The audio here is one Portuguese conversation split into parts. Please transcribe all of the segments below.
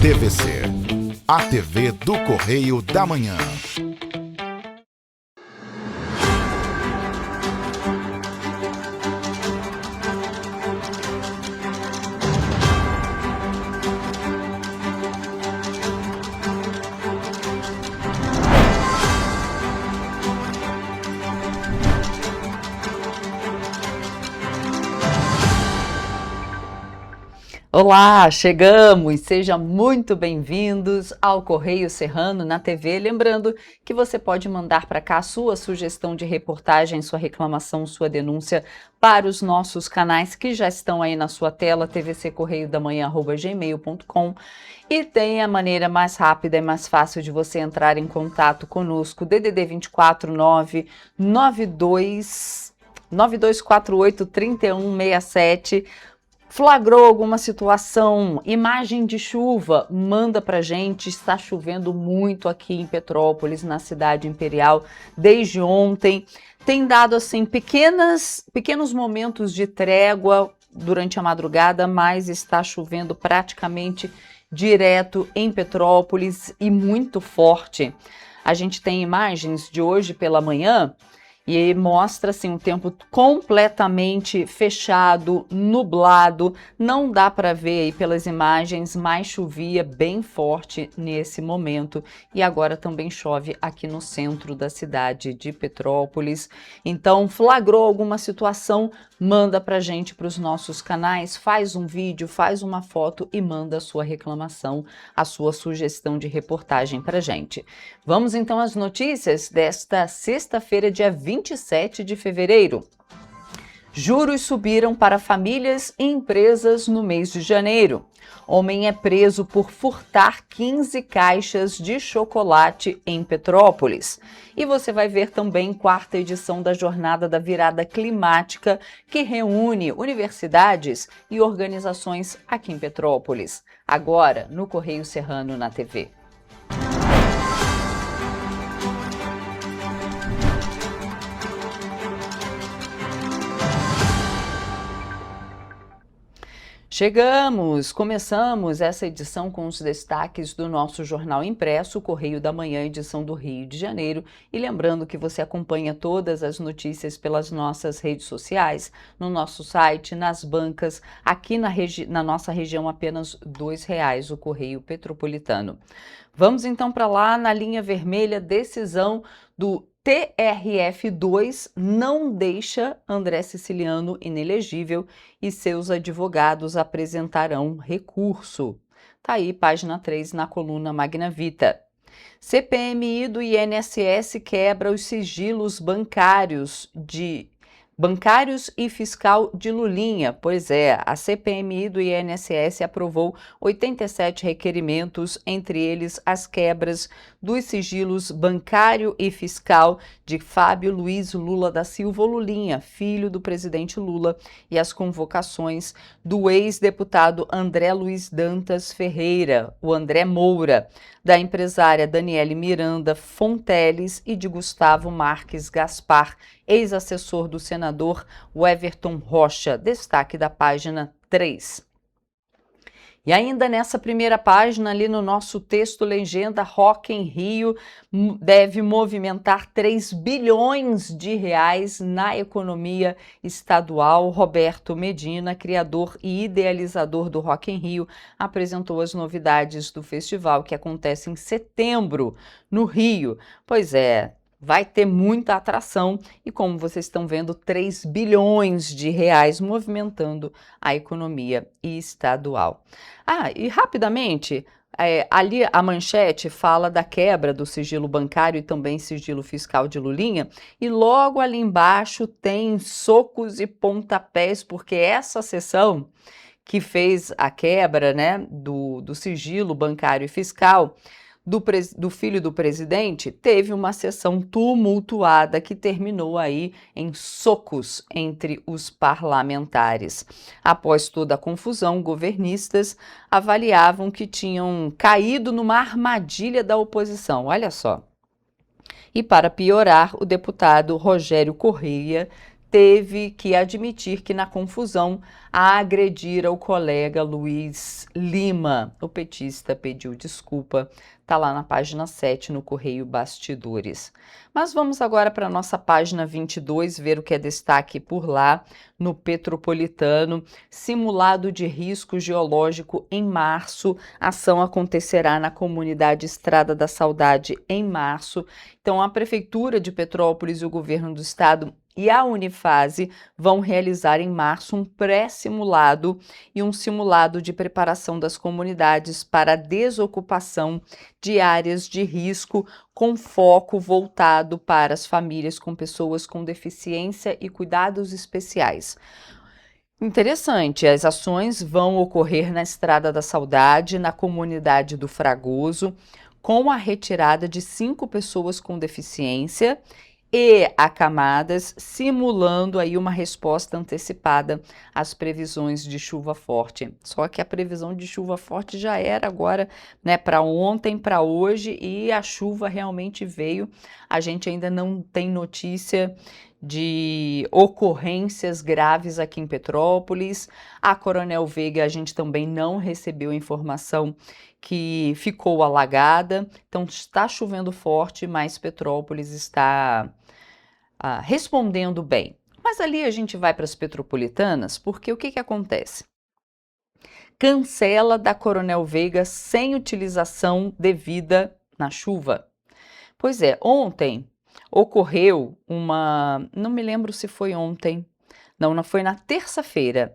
TVC, a TV do Correio da Manhã. Olá, chegamos! Sejam muito bem-vindos ao Correio Serrano na TV. Lembrando que você pode mandar para cá a sua sugestão de reportagem, sua reclamação, sua denúncia para os nossos canais que já estão aí na sua tela, tvccorreiodamanhã@gmail.com. E tem a maneira mais rápida e mais fácil de você entrar em contato conosco, DDD 24 99248 3167. Flagrou alguma situação, imagem de chuva, manda pra gente. Está chovendo muito aqui em Petrópolis, na cidade imperial, desde ontem. Tem dado assim pequenos momentos de trégua durante a madrugada, mas está chovendo praticamente direto em Petrópolis e muito forte. A gente tem imagens de hoje pela manhã e mostra assim um tempo completamente fechado, nublado. Não dá para ver aí pelas imagens, mas chovia bem forte nesse momento e agora também chove aqui no centro da cidade de Petrópolis. Então, flagrou alguma situação, manda pra gente, para os nossos canais, faz um vídeo, faz uma foto e manda a sua reclamação, a sua sugestão de reportagem pra gente. Vamos então às notícias desta sexta-feira, dia 27 de fevereiro. Juros subiram para famílias e empresas no mês de janeiro. Homem é preso por furtar 15 caixas de chocolate em Petrópolis. E você vai ver também quarta edição da Jornada da Virada Climática, que reúne universidades e organizações aqui em Petrópolis. Agora, no Correio Serrano na TV. Começamos essa edição com os destaques do nosso jornal impresso, o Correio da Manhã, edição do Rio de Janeiro. E lembrando que você acompanha todas as notícias pelas nossas redes sociais, no nosso site, nas bancas, aqui na nossa região apenas R$2, o Correio Petropolitano. Vamos então para lá, na linha vermelha, decisão do TRF2 não deixa André Siciliano inelegível e seus advogados apresentarão recurso. Tá aí, página 3, na coluna Magna Vita. CPMI do INSS quebra os sigilos bancários e fiscal de Lulinha. Pois é, a CPMI do INSS aprovou 87 requerimentos, entre eles as quebras dos sigilos bancário e fiscal de Fábio Luiz Lula da Silva Lulinha, filho do presidente Lula, e as convocações do ex-deputado André Luiz Dantas Ferreira, o André Moura, da empresária Daniele Miranda Fonteles e de Gustavo Marques Gaspar, ex-assessor do senador Everton Rocha. Destaque da página 3. E ainda nessa primeira página, ali no nosso texto legenda, Rock in Rio deve movimentar 3 bilhões de reais na economia estadual. Roberto Medina, criador e idealizador do Rock in Rio, apresentou as novidades do festival que acontece em setembro no Rio. Pois é, vai ter muita atração e, como vocês estão vendo, 3 bilhões de reais movimentando a economia estadual. E rapidamente, ali a manchete fala da quebra do sigilo bancário e também sigilo fiscal de Lulinha, e logo ali embaixo tem socos e pontapés, porque essa sessão que fez a quebra, né, do sigilo bancário e fiscal do filho do presidente, teve uma sessão tumultuada que terminou aí em socos entre os parlamentares. Após toda a confusão, governistas avaliavam que tinham caído numa armadilha da oposição. Olha só. E para piorar, o deputado Rogério Correia teve que admitir que na confusão agredira o colega Luiz Lima. O petista pediu desculpa, está lá na página 7 no Correio Bastidores. Mas vamos agora para a nossa página 22, ver o que é destaque por lá no Petropolitano. Simulado de risco geológico em março. A ação acontecerá na comunidade Estrada da Saudade em março. Então, a Prefeitura de Petrópolis e o governo do estado e a Unifase vão realizar em março um pré-simulado e um simulado de preparação das comunidades para a desocupação de áreas de risco, com foco voltado para as famílias com pessoas com deficiência e cuidados especiais. Interessante, as ações vão ocorrer na Estrada da Saudade, na comunidade do Fragoso, com a retirada de 5 pessoas com deficiência e acamadas, simulando aí uma resposta antecipada às previsões de chuva forte. Só que a previsão de chuva forte já era agora, né, para ontem, para hoje, e a chuva realmente veio. A gente ainda não tem notícia de ocorrências graves aqui em Petrópolis. A Coronel Veiga, a gente também não recebeu informação que ficou alagada. Então está chovendo forte, mas Petrópolis está respondendo bem. Mas ali a gente vai para as petropolitanas, porque o que acontece? Cancela da Coronel Veiga sem utilização devida na chuva. Pois é, ontem ocorreu não me lembro se foi ontem, não foi na terça-feira,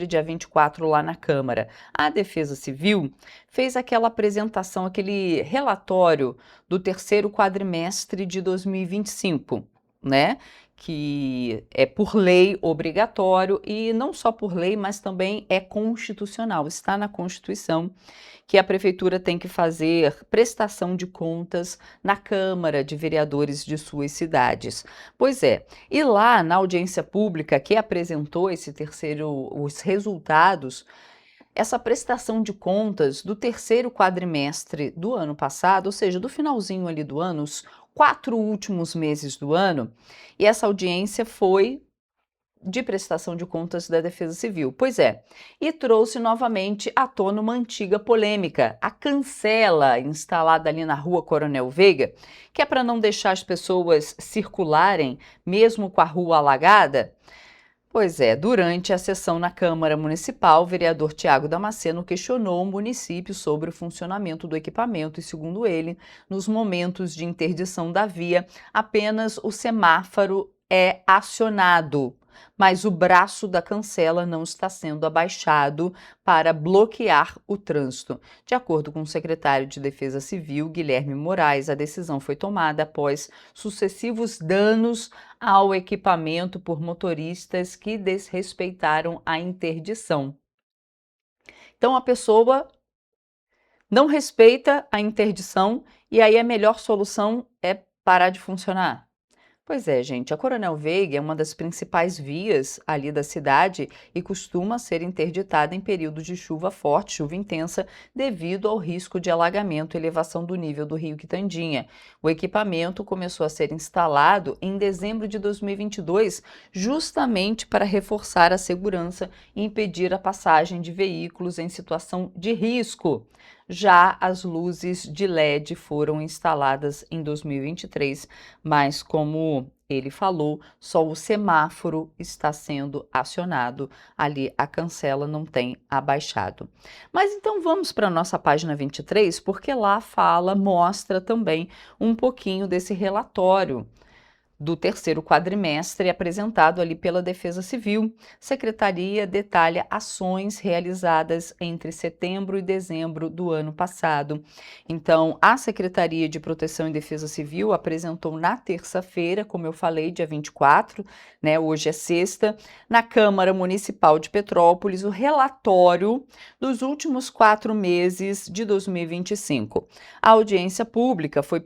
dia 24, lá na Câmara. A Defesa Civil fez aquela apresentação, aquele relatório do terceiro quadrimestre de 2025, né? Que é por lei obrigatório e não só por lei, mas também é constitucional, está na Constituição que a prefeitura tem que fazer prestação de contas na Câmara de Vereadores de suas cidades. Pois é, e lá na audiência pública que apresentou os resultados, essa prestação de contas do terceiro quadrimestre do ano passado, ou seja, do finalzinho ali do ano, os 4 últimos meses do ano, e essa audiência foi de prestação de contas da Defesa Civil. Pois é, e trouxe novamente à tona uma antiga polêmica, a cancela instalada ali na Rua Coronel Veiga, que é para não deixar as pessoas circularem, mesmo com a rua alagada. Pois é, durante a sessão na Câmara Municipal, o vereador Tiago Damasceno questionou o município sobre o funcionamento do equipamento e, segundo ele, nos momentos de interdição da via, apenas o semáforo é acionado, mas o braço da cancela não está sendo abaixado para bloquear o trânsito. De acordo com o secretário de Defesa Civil, Guilherme Moraes, a decisão foi tomada após sucessivos danos ao equipamento por motoristas que desrespeitaram a interdição. Então, a pessoa não respeita a interdição e aí a melhor solução é parar de funcionar. Pois é, gente, a Coronel Veiga é uma das principais vias ali da cidade e costuma ser interditada em período de chuva forte, chuva intensa, devido ao risco de alagamento e elevação do nível do Rio Quitandinha. O equipamento começou a ser instalado em dezembro de 2022, justamente para reforçar a segurança e impedir a passagem de veículos em situação de risco. Já as luzes de LED foram instaladas em 2023, mas como ele falou, só o semáforo está sendo acionado. Ali a cancela não tem abaixado. Mas então vamos para a nossa página 23, porque lá mostra também um pouquinho desse relatório do terceiro quadrimestre apresentado ali pela Defesa Civil. Secretaria detalha ações realizadas entre setembro e dezembro do ano passado. Então, a Secretaria de Proteção e Defesa Civil apresentou na terça-feira, como eu falei, dia 24, né, hoje é sexta, na Câmara Municipal de Petrópolis, o relatório dos últimos 4 meses de 2025. A audiência pública foi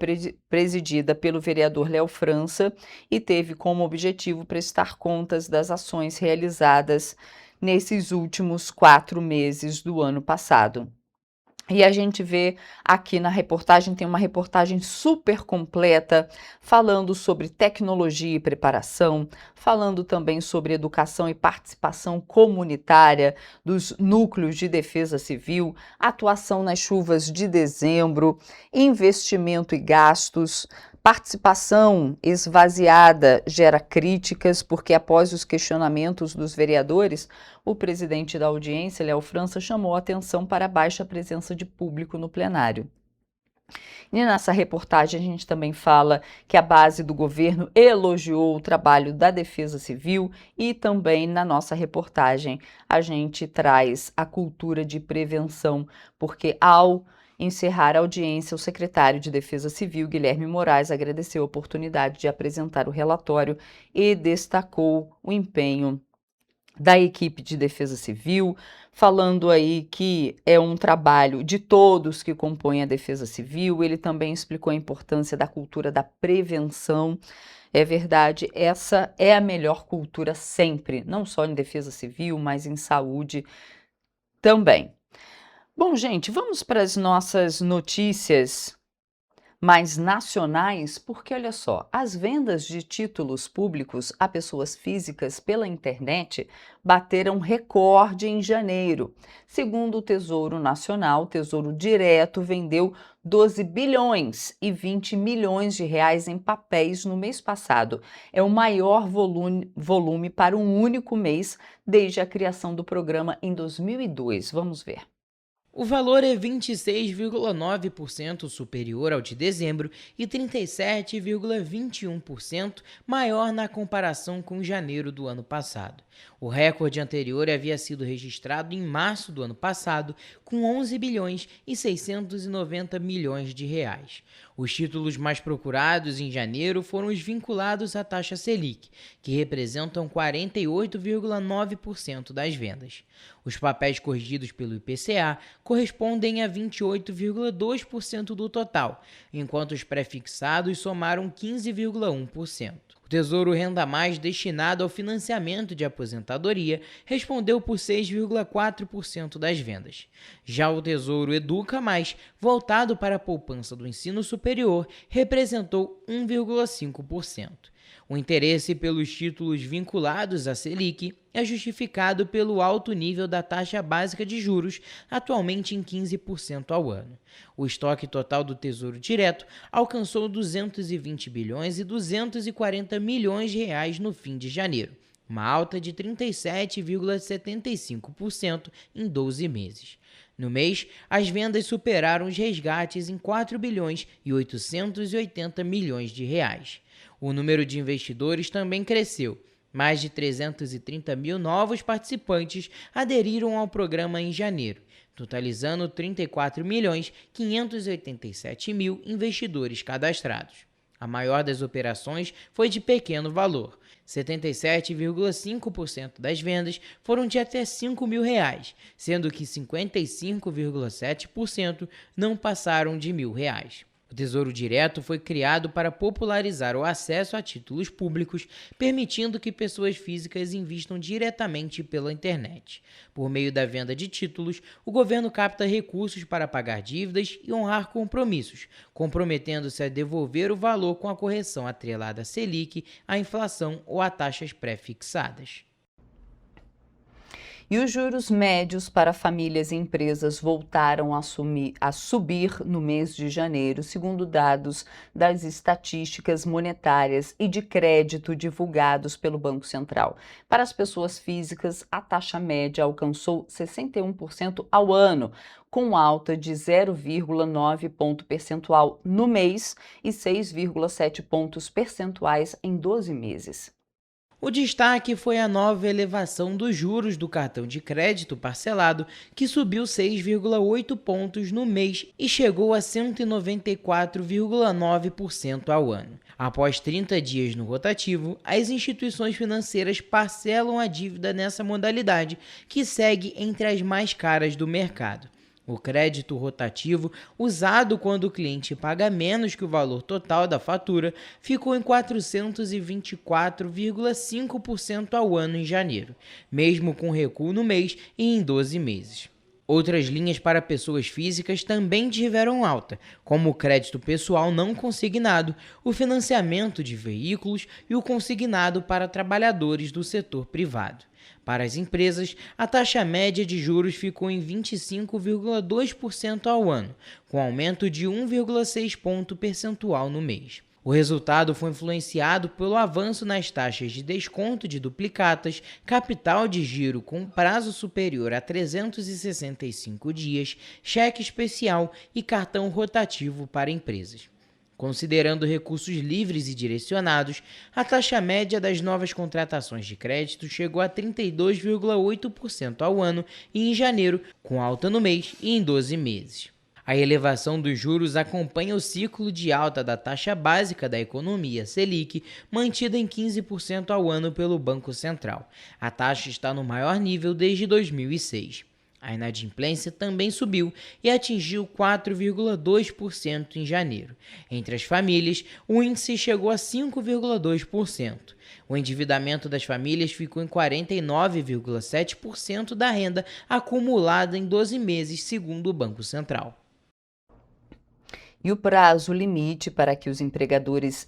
presidida pelo vereador Léo França e teve como objetivo prestar contas das ações realizadas nesses últimos 4 meses do ano passado. E a gente vê aqui na reportagem, tem uma reportagem super completa, falando sobre tecnologia e preparação, falando também sobre educação e participação comunitária dos núcleos de defesa civil, atuação nas chuvas de dezembro, investimento e gastos. Participação esvaziada gera críticas, porque após os questionamentos dos vereadores, o presidente da audiência, Léo França, chamou a atenção para a baixa presença de público no plenário. E nessa reportagem a gente também fala que a base do governo elogiou o trabalho da Defesa Civil e também na nossa reportagem a gente traz a cultura de prevenção, porque ao encerrar a audiência, o secretário de Defesa Civil, Guilherme Moraes, agradeceu a oportunidade de apresentar o relatório e destacou o empenho da equipe de defesa civil, falando aí que é um trabalho de todos que compõem a defesa civil. Ele também explicou a importância da cultura da prevenção. É verdade, essa é a melhor cultura sempre, não só em defesa civil, mas em saúde também. Bom, gente, vamos para as nossas notícias mais nacionais, porque olha só, as vendas de títulos públicos a pessoas físicas pela internet bateram recorde em janeiro. Segundo o Tesouro Nacional, o Tesouro Direto vendeu 12 bilhões e 20 milhões de reais em papéis no mês passado. É o maior volume para um único mês desde a criação do programa em 2002. Vamos ver. O valor é 26,9% superior ao de dezembro e 37,21% maior na comparação com janeiro do ano passado. O recorde anterior havia sido registrado em março do ano passado, com 11 bilhões e 690 milhões de reais. Os títulos mais procurados em janeiro foram os vinculados à taxa Selic, que representam 48,9% das vendas. Os papéis corrigidos pelo IPCA correspondem a 28,2% do total, enquanto os pré-fixados somaram 15,1%. O Tesouro Renda Mais, destinado ao financiamento de aposentadoria, respondeu por 6,4% das vendas. Já o Tesouro Educa Mais, voltado para a poupança do ensino superior, representou 1,5%. O interesse pelos títulos vinculados à Selic é justificado pelo alto nível da taxa básica de juros, atualmente em 15% ao ano. O estoque total do Tesouro Direto alcançou 220 bilhões e 240 milhões de reais no fim de janeiro, uma alta de 37,75% em 12 meses. No mês, as vendas superaram os resgates em 4 bilhões e 880 milhões de reais. O número de investidores também cresceu. Mais de 330 mil novos participantes aderiram ao programa em janeiro, totalizando 34 milhões 587 mil investidores cadastrados. A maior das operações foi de pequeno valor. 77,5% das vendas foram de até R$ 5 mil, sendo que 55,7% não passaram de R$ 1.000. O Tesouro Direto foi criado para popularizar o acesso a títulos públicos, permitindo que pessoas físicas invistam diretamente pela internet. Por meio da venda de títulos, o governo capta recursos para pagar dívidas e honrar compromissos, comprometendo-se a devolver o valor com a correção atrelada à Selic, à inflação ou a taxas pré-fixadas. E os juros médios para famílias e empresas voltaram a subir no mês de janeiro, segundo dados das estatísticas monetárias e de crédito divulgados pelo Banco Central. Para as pessoas físicas, a taxa média alcançou 61% ao ano, com alta de 0,9 ponto percentual no mês e 6,7 pontos percentuais em 12 meses. O destaque foi a nova elevação dos juros do cartão de crédito parcelado, que subiu 6,8 pontos no mês e chegou a 194,9% ao ano. Após 30 dias no rotativo, as instituições financeiras parcelam a dívida nessa modalidade, que segue entre as mais caras do mercado. O crédito rotativo, usado quando o cliente paga menos que o valor total da fatura, ficou em 424,5% ao ano em janeiro, mesmo com recuo no mês e em 12 meses. Outras linhas para pessoas físicas também tiveram alta, como o crédito pessoal não consignado, o financiamento de veículos e o consignado para trabalhadores do setor privado. Para as empresas, a taxa média de juros ficou em 25,2% ao ano, com aumento de 1,6 ponto percentual no mês. O resultado foi influenciado pelo avanço nas taxas de desconto de duplicatas, capital de giro com prazo superior a 365 dias, cheque especial e cartão rotativo para empresas. Considerando recursos livres e direcionados, a taxa média das novas contratações de crédito chegou a 32,8% ao ano e em janeiro, com alta no mês e em 12 meses. A elevação dos juros acompanha o ciclo de alta da taxa básica da economia, Selic, mantida em 15% ao ano pelo Banco Central. A taxa está no maior nível desde 2006. A inadimplência também subiu e atingiu 4,2% em janeiro. Entre as famílias, o índice chegou a 5,2%. O endividamento das famílias ficou em 49,7% da renda acumulada em 12 meses, segundo o Banco Central. E o prazo limite para que os empregadores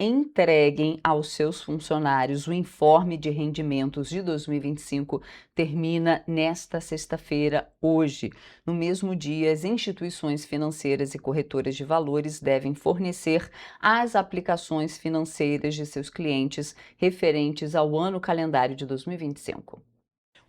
entreguem aos seus funcionários o informe de rendimentos de 2025 termina nesta sexta-feira, hoje. No mesmo dia, as instituições financeiras e corretoras de valores devem fornecer as aplicações financeiras de seus clientes referentes ao ano calendário de 2025.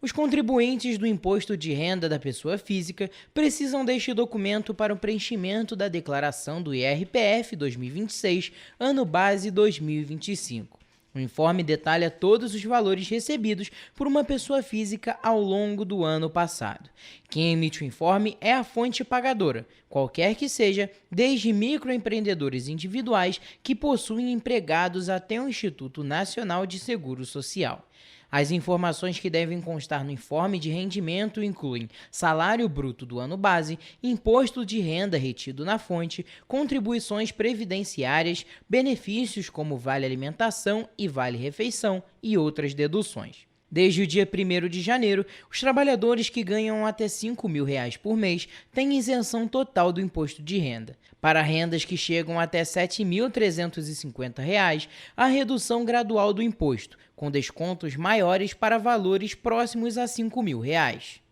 Os contribuintes do Imposto de Renda da Pessoa Física precisam deste documento para o preenchimento da declaração do IRPF 2026, ano base 2025. O informe detalha todos os valores recebidos por uma pessoa física ao longo do ano passado. Quem emite o informe é a fonte pagadora, qualquer que seja, desde microempreendedores individuais que possuem empregados até o Instituto Nacional de Seguro Social. As informações que devem constar no informe de rendimento incluem salário bruto do ano base, imposto de renda retido na fonte, contribuições previdenciárias, benefícios como vale alimentação e vale refeição e outras deduções. Desde o dia 1º de janeiro, os trabalhadores que ganham até R$ 5.000 por mês têm isenção total do imposto de renda. Para rendas que chegam até R$ 7.350, a redução gradual do imposto, com descontos maiores para valores próximos a R$ 5.000.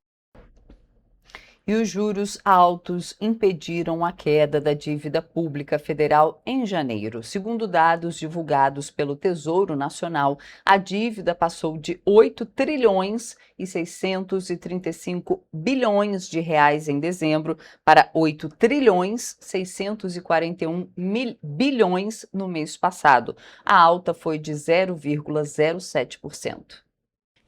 E os juros altos impediram a queda da dívida pública federal em janeiro. Segundo dados divulgados pelo Tesouro Nacional, a dívida passou de 8 trilhões e 635 bilhões de reais em dezembro para 8 trilhões 641 bilhões no mês passado. A alta foi de 0,07%.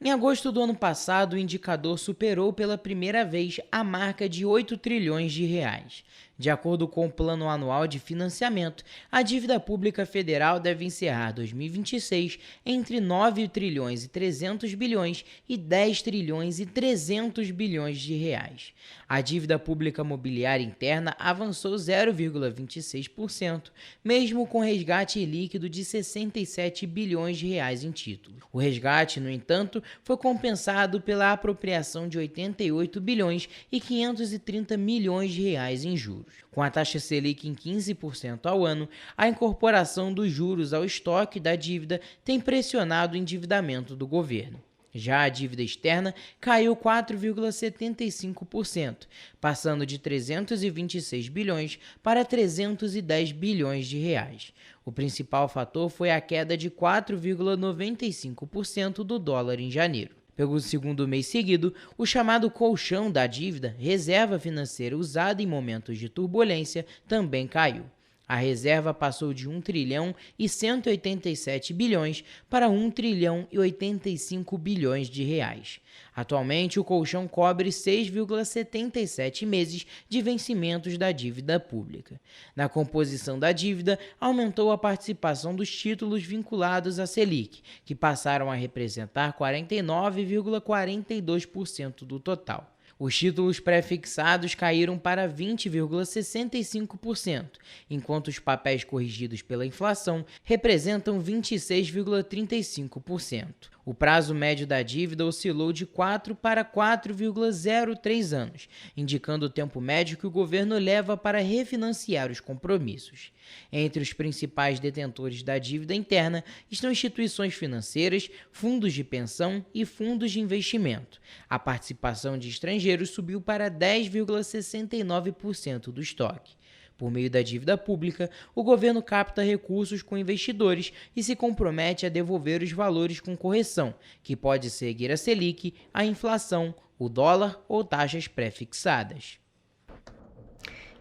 Em agosto do ano passado, o indicador superou pela primeira vez a marca de 8 trilhões de reais. De acordo com o Plano Anual de Financiamento, a dívida pública federal deve encerrar 2026 entre 9 trilhões e 300 bilhões e 10 trilhões e 300 bilhões de reais. A dívida pública mobiliária interna avançou 0,26%, mesmo com resgate líquido de 67 bilhões de reais em título. O resgate, no entanto, foi compensado pela apropriação de 88 bilhões e 530 milhões de reais em juros. Com a taxa Selic em 15% ao ano, a incorporação dos juros ao estoque da dívida tem pressionado o endividamento do governo. Já a dívida externa caiu 4,75%, passando de 326 bilhões para 310 bilhões de reais. O principal fator foi a queda de 4,95% do dólar em janeiro. Pelo segundo mês seguido, o chamado colchão da dívida, reserva financeira usada em momentos de turbulência, também caiu. A reserva passou de 1 trilhão e 187 bilhões para 1 trilhão e 85 bilhões de reais. Atualmente, o colchão cobre 6,77 meses de vencimentos da dívida pública. Na composição da dívida, aumentou a participação dos títulos vinculados à Selic, que passaram a representar 49,42% do total. Os títulos pré-fixados caíram para 20,65%, enquanto os papéis corrigidos pela inflação representam 26,35%. O prazo médio da dívida oscilou de 4 para 4,03 anos, indicando o tempo médio que o governo leva para refinanciar os compromissos. Entre os principais detentores da dívida interna estão instituições financeiras, fundos de pensão e fundos de investimento. A participação de estrangeiros subiu para 10,69% do estoque. Por meio da dívida pública, o governo capta recursos com investidores e se compromete a devolver os valores com correção, que pode seguir a Selic, a inflação, o dólar ou taxas pré-fixadas.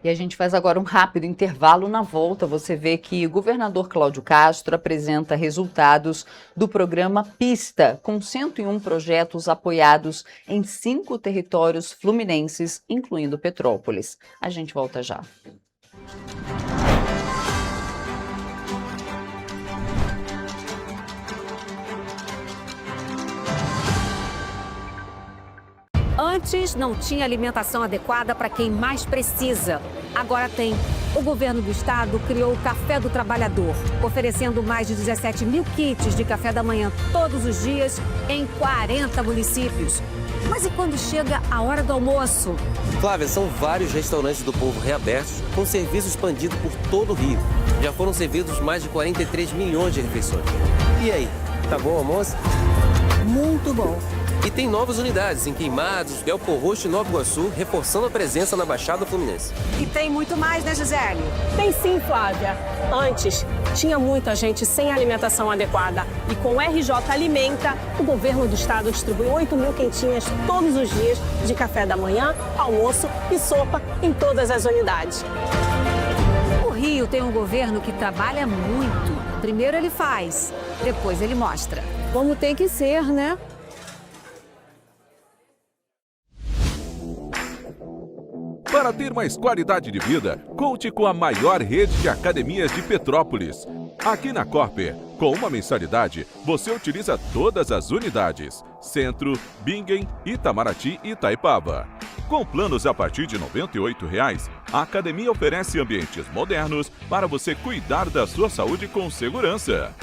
E a gente faz agora um rápido intervalo. Na volta, você vê que o governador Cláudio Castro apresenta resultados do programa Pista, com 101 projetos apoiados em 5 territórios fluminenses, incluindo Petrópolis. A gente volta já. Antes não tinha alimentação adequada para quem mais precisa. Agora tem. O governo do estado criou o Café do Trabalhador, oferecendo mais de 17 mil kits de café da manhã todos os dias em 40 municípios. Mas e quando chega a hora do almoço? Flávia, são vários restaurantes do povo reabertos com serviço expandido por todo o Rio. Já foram servidos mais de 43 milhões de refeições. E aí, tá bom o almoço? Muito bom. E tem novas unidades em Queimados, Belfor Roxo e Nova Iguaçu, reforçando a presença na Baixada Fluminense. E tem muito mais, né, Gisele? Tem sim, Flávia. Antes, tinha muita gente sem alimentação adequada. E com o RJ Alimenta, o governo do estado distribui 8 mil quentinhas todos os dias de café da manhã, almoço e sopa em todas as unidades. O Rio tem um governo que trabalha muito. Primeiro ele faz, depois ele mostra. Como tem que ser, né? Para ter mais qualidade de vida, conte com a maior rede de academias de Petrópolis. Aqui na Corper, com uma mensalidade, você utiliza todas as unidades: Centro, Bingen, Itamaraty e Itaipava. Com planos a partir de R$ 98,00, a academia oferece ambientes modernos para você cuidar da sua saúde com segurança.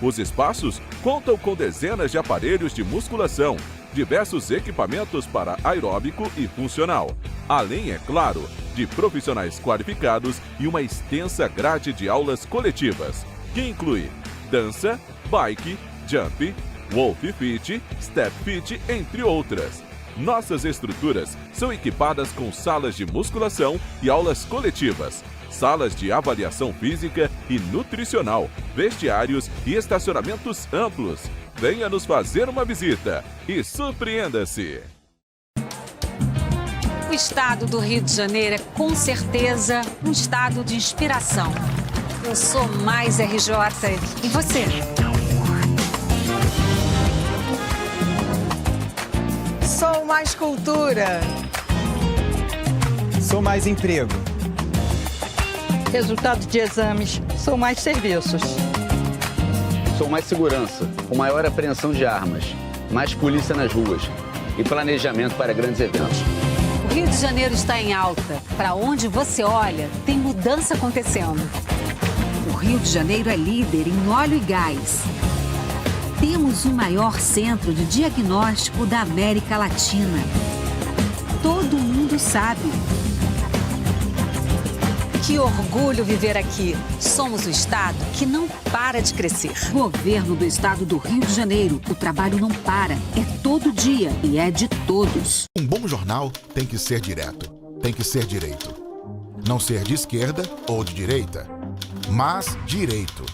Os espaços contam com dezenas de aparelhos de musculação, diversos equipamentos para aeróbico e funcional, além, é claro, de profissionais qualificados e uma extensa grade de aulas coletivas, que inclui dança, bike, jump, Wolf Fit, Step Fit, entre outras. Nossas estruturas são equipadas com salas de musculação e aulas coletivas, salas de avaliação física e nutricional, vestiários e estacionamentos amplos. Venha nos fazer uma visita e surpreenda-se! O estado do Rio de Janeiro é, com certeza, um estado de inspiração. Eu sou mais RJ. E você? Sou mais cultura. Sou mais emprego. Resultado de exames. Sou mais serviços. Sou mais segurança, com maior apreensão de armas, mais polícia nas ruas e planejamento para grandes eventos. O Rio de Janeiro está em alta. Para onde você olha, tem mudança acontecendo. O Rio de Janeiro é líder em óleo e gás. Temos o maior centro de diagnóstico da América Latina. Todo mundo sabe. Que orgulho viver aqui. Somos o estado que não para de crescer. Governo do estado do Rio de Janeiro. O trabalho não para. É todo dia e é de todos. Um bom jornal tem que ser direto, tem que ser direito. Não ser de esquerda ou de direita, mas direito.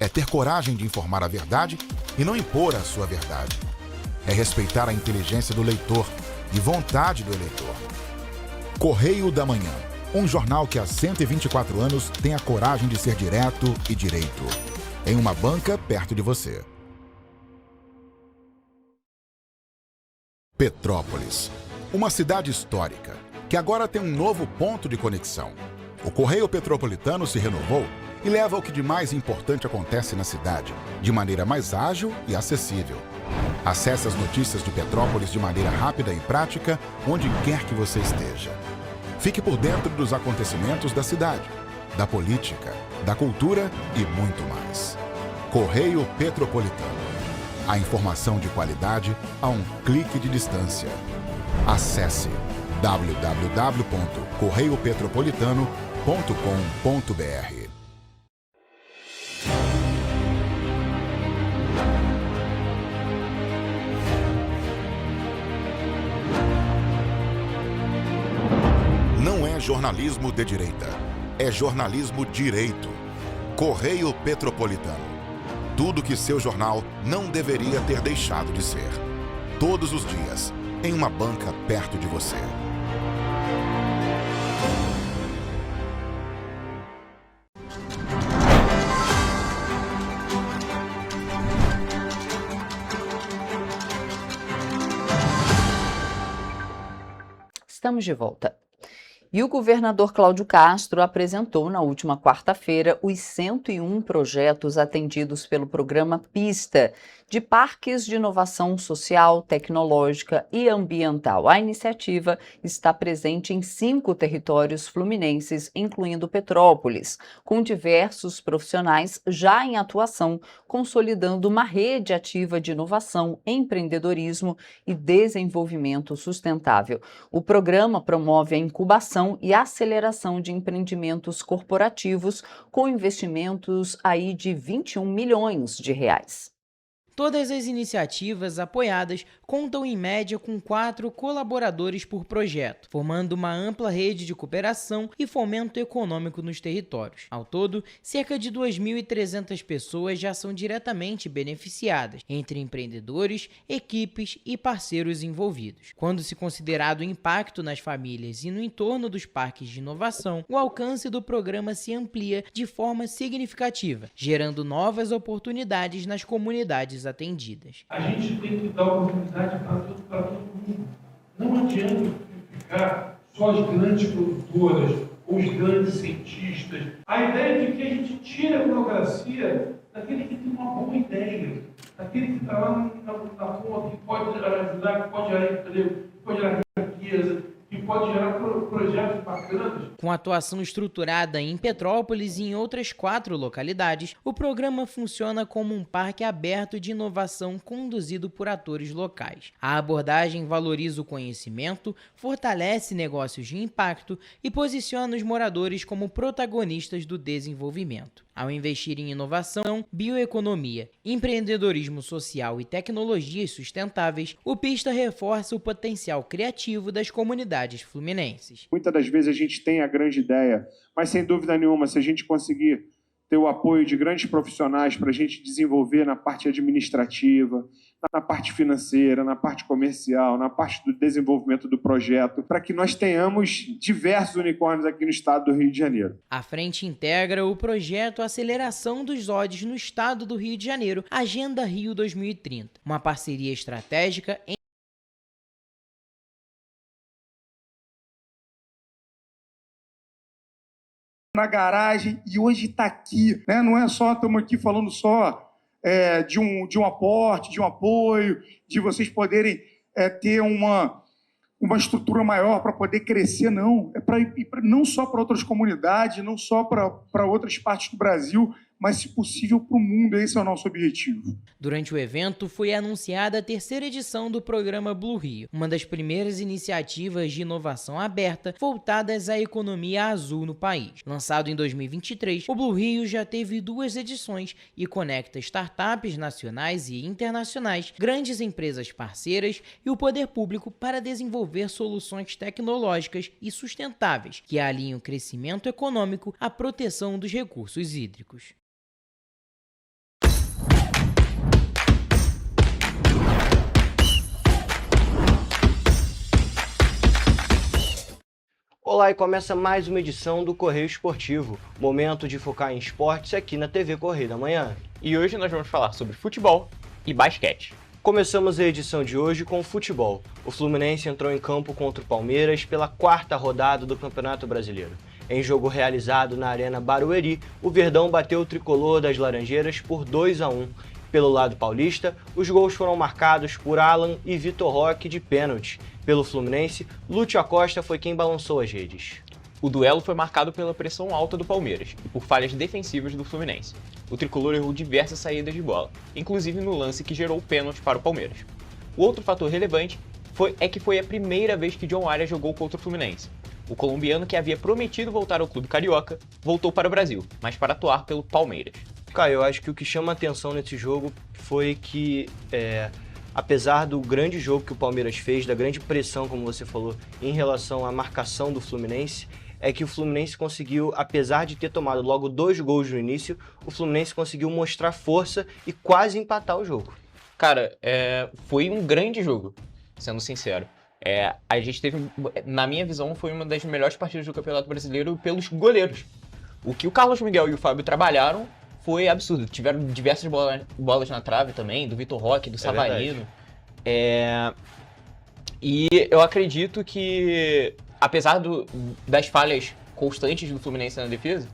É ter coragem de informar a verdade e não impor a sua verdade. É respeitar a inteligência do leitor e vontade do eleitor. Correio da Manhã. Um jornal que há 124 anos tem a coragem de ser direto e direito. Em uma banca perto de você. Petrópolis. Uma cidade histórica que agora tem um novo ponto de conexão. O Correio Petropolitano se renovou e leva o que de mais importante acontece na cidade, de maneira mais ágil e acessível. Acesse as notícias de Petrópolis de maneira rápida e prática, onde quer que você esteja. Fique por dentro dos acontecimentos da cidade, da política, da cultura e muito mais. Correio Petropolitano. A informação de qualidade a um clique de distância. Acesse www.correiopetropolitano.com.br. Não é jornalismo de direita, é jornalismo direito. Correio Petropolitano. Tudo que seu jornal não deveria ter deixado de ser. Todos os dias, em uma banca perto de você. Estamos de volta. E o governador Cláudio Castro apresentou na última quarta-feira os 101 projetos atendidos pelo programa PISTA, de parques de inovação social, tecnológica e ambiental. A iniciativa está presente em 5 territórios fluminenses, incluindo Petrópolis, com diversos profissionais já em atuação, consolidando uma rede ativa de inovação, empreendedorismo e desenvolvimento sustentável. O programa promove a incubação e aceleração de empreendimentos corporativos com investimentos aí de 21 milhões de reais. Todas as iniciativas apoiadas contam em média com 4 colaboradores por projeto, formando uma ampla rede de cooperação e fomento econômico nos territórios. Ao todo, cerca de 2.300 pessoas já são diretamente beneficiadas, entre empreendedores, equipes e parceiros envolvidos. Quando se considerado o impacto nas famílias e no entorno dos parques de inovação, o alcance do programa se amplia de forma significativa, gerando novas oportunidades nas comunidades atendidas. A gente tem que dar oportunidade para todo mundo. Não adianta ficar só as grandes produtoras ou os grandes cientistas. A ideia de que a gente tira a burocracia daquele que tem uma boa ideia, daquele que está lá na ponta, que pode ajudar, que pode gerar emprego, que pode gerar riqueza, que pode gerar projetos bacanas. Com atuação estruturada em Petrópolis e em outras 4 localidades, o programa funciona como um parque aberto de inovação conduzido por atores locais. A abordagem valoriza o conhecimento, fortalece negócios de impacto e posiciona os moradores como protagonistas do desenvolvimento. Ao investir em inovação, bioeconomia, empreendedorismo social e tecnologias sustentáveis, o PISTA reforça o potencial criativo das comunidades fluminenses. Muitas das vezes a gente tem a grande ideia, mas sem dúvida nenhuma, se a gente conseguir ter o apoio de grandes profissionais para a gente desenvolver na parte administrativa, na parte financeira, na parte comercial, na parte do desenvolvimento do projeto, para que nós tenhamos diversos unicórnios aqui no estado do Rio de Janeiro. A frente integra o projeto Aceleração dos Odds no estado do Rio de Janeiro, Agenda Rio 2030, uma parceria estratégica na garagem e hoje está aqui, né? Não é só, estamos aqui falando só de um aporte, de um apoio, de vocês poderem ter uma estrutura maior para poder crescer, não. É para ir não só para outras comunidades, não só para outras partes do Brasil, mas, se possível, para o mundo. Esse é o nosso objetivo. Durante o evento, foi anunciada a 3ª edição do programa Blue Rio, uma das primeiras iniciativas de inovação aberta voltadas à economia azul no país. Lançado em 2023, o Blue Rio já teve 2 edições e conecta startups nacionais e internacionais, grandes empresas parceiras e o poder público para desenvolver soluções tecnológicas e sustentáveis que alinham o crescimento econômico à proteção dos recursos hídricos. Olá, e começa mais uma edição do Correio Esportivo, momento de focar em esportes aqui na TV Correio da Manhã. E hoje nós vamos falar sobre futebol e basquete. Começamos a edição de hoje com o futebol. O Fluminense entrou em campo contra o Palmeiras pela 4ª rodada do Campeonato Brasileiro. Em jogo realizado na Arena Barueri, o Verdão bateu o tricolor das Laranjeiras por 2-1. Pelo lado paulista, os gols foram marcados por Alan e Vitor Roque de pênalti. Pelo Fluminense, Lúcio Acosta foi quem balançou as redes. O duelo foi marcado pela pressão alta do Palmeiras e por falhas defensivas do Fluminense. O tricolor errou diversas saídas de bola, inclusive no lance que gerou o pênalti para o Palmeiras. O outro fator relevante é que foi a primeira vez que John Arias jogou contra o Fluminense. O colombiano, que havia prometido voltar ao clube carioca, voltou para o Brasil, mas para atuar pelo Palmeiras. Caio, eu acho que o que chama a atenção nesse jogo foi que, apesar do grande jogo que o Palmeiras fez, da grande pressão, como você falou, em relação à marcação do Fluminense, é que o Fluminense conseguiu, apesar de ter tomado logo 2 gols no início, o Fluminense conseguiu mostrar força e quase empatar o jogo. Cara, foi um grande jogo, sendo sincero. A gente teve, na minha visão, foi uma das melhores partidas do Campeonato Brasileiro pelos goleiros. O que o Carlos Miguel e o Fábio trabalharam foi absurdo. Tiveram diversas bolas na trave também, do Vitor Roque, do Savarino. E eu acredito que, apesar das falhas constantes do Fluminense na defesa,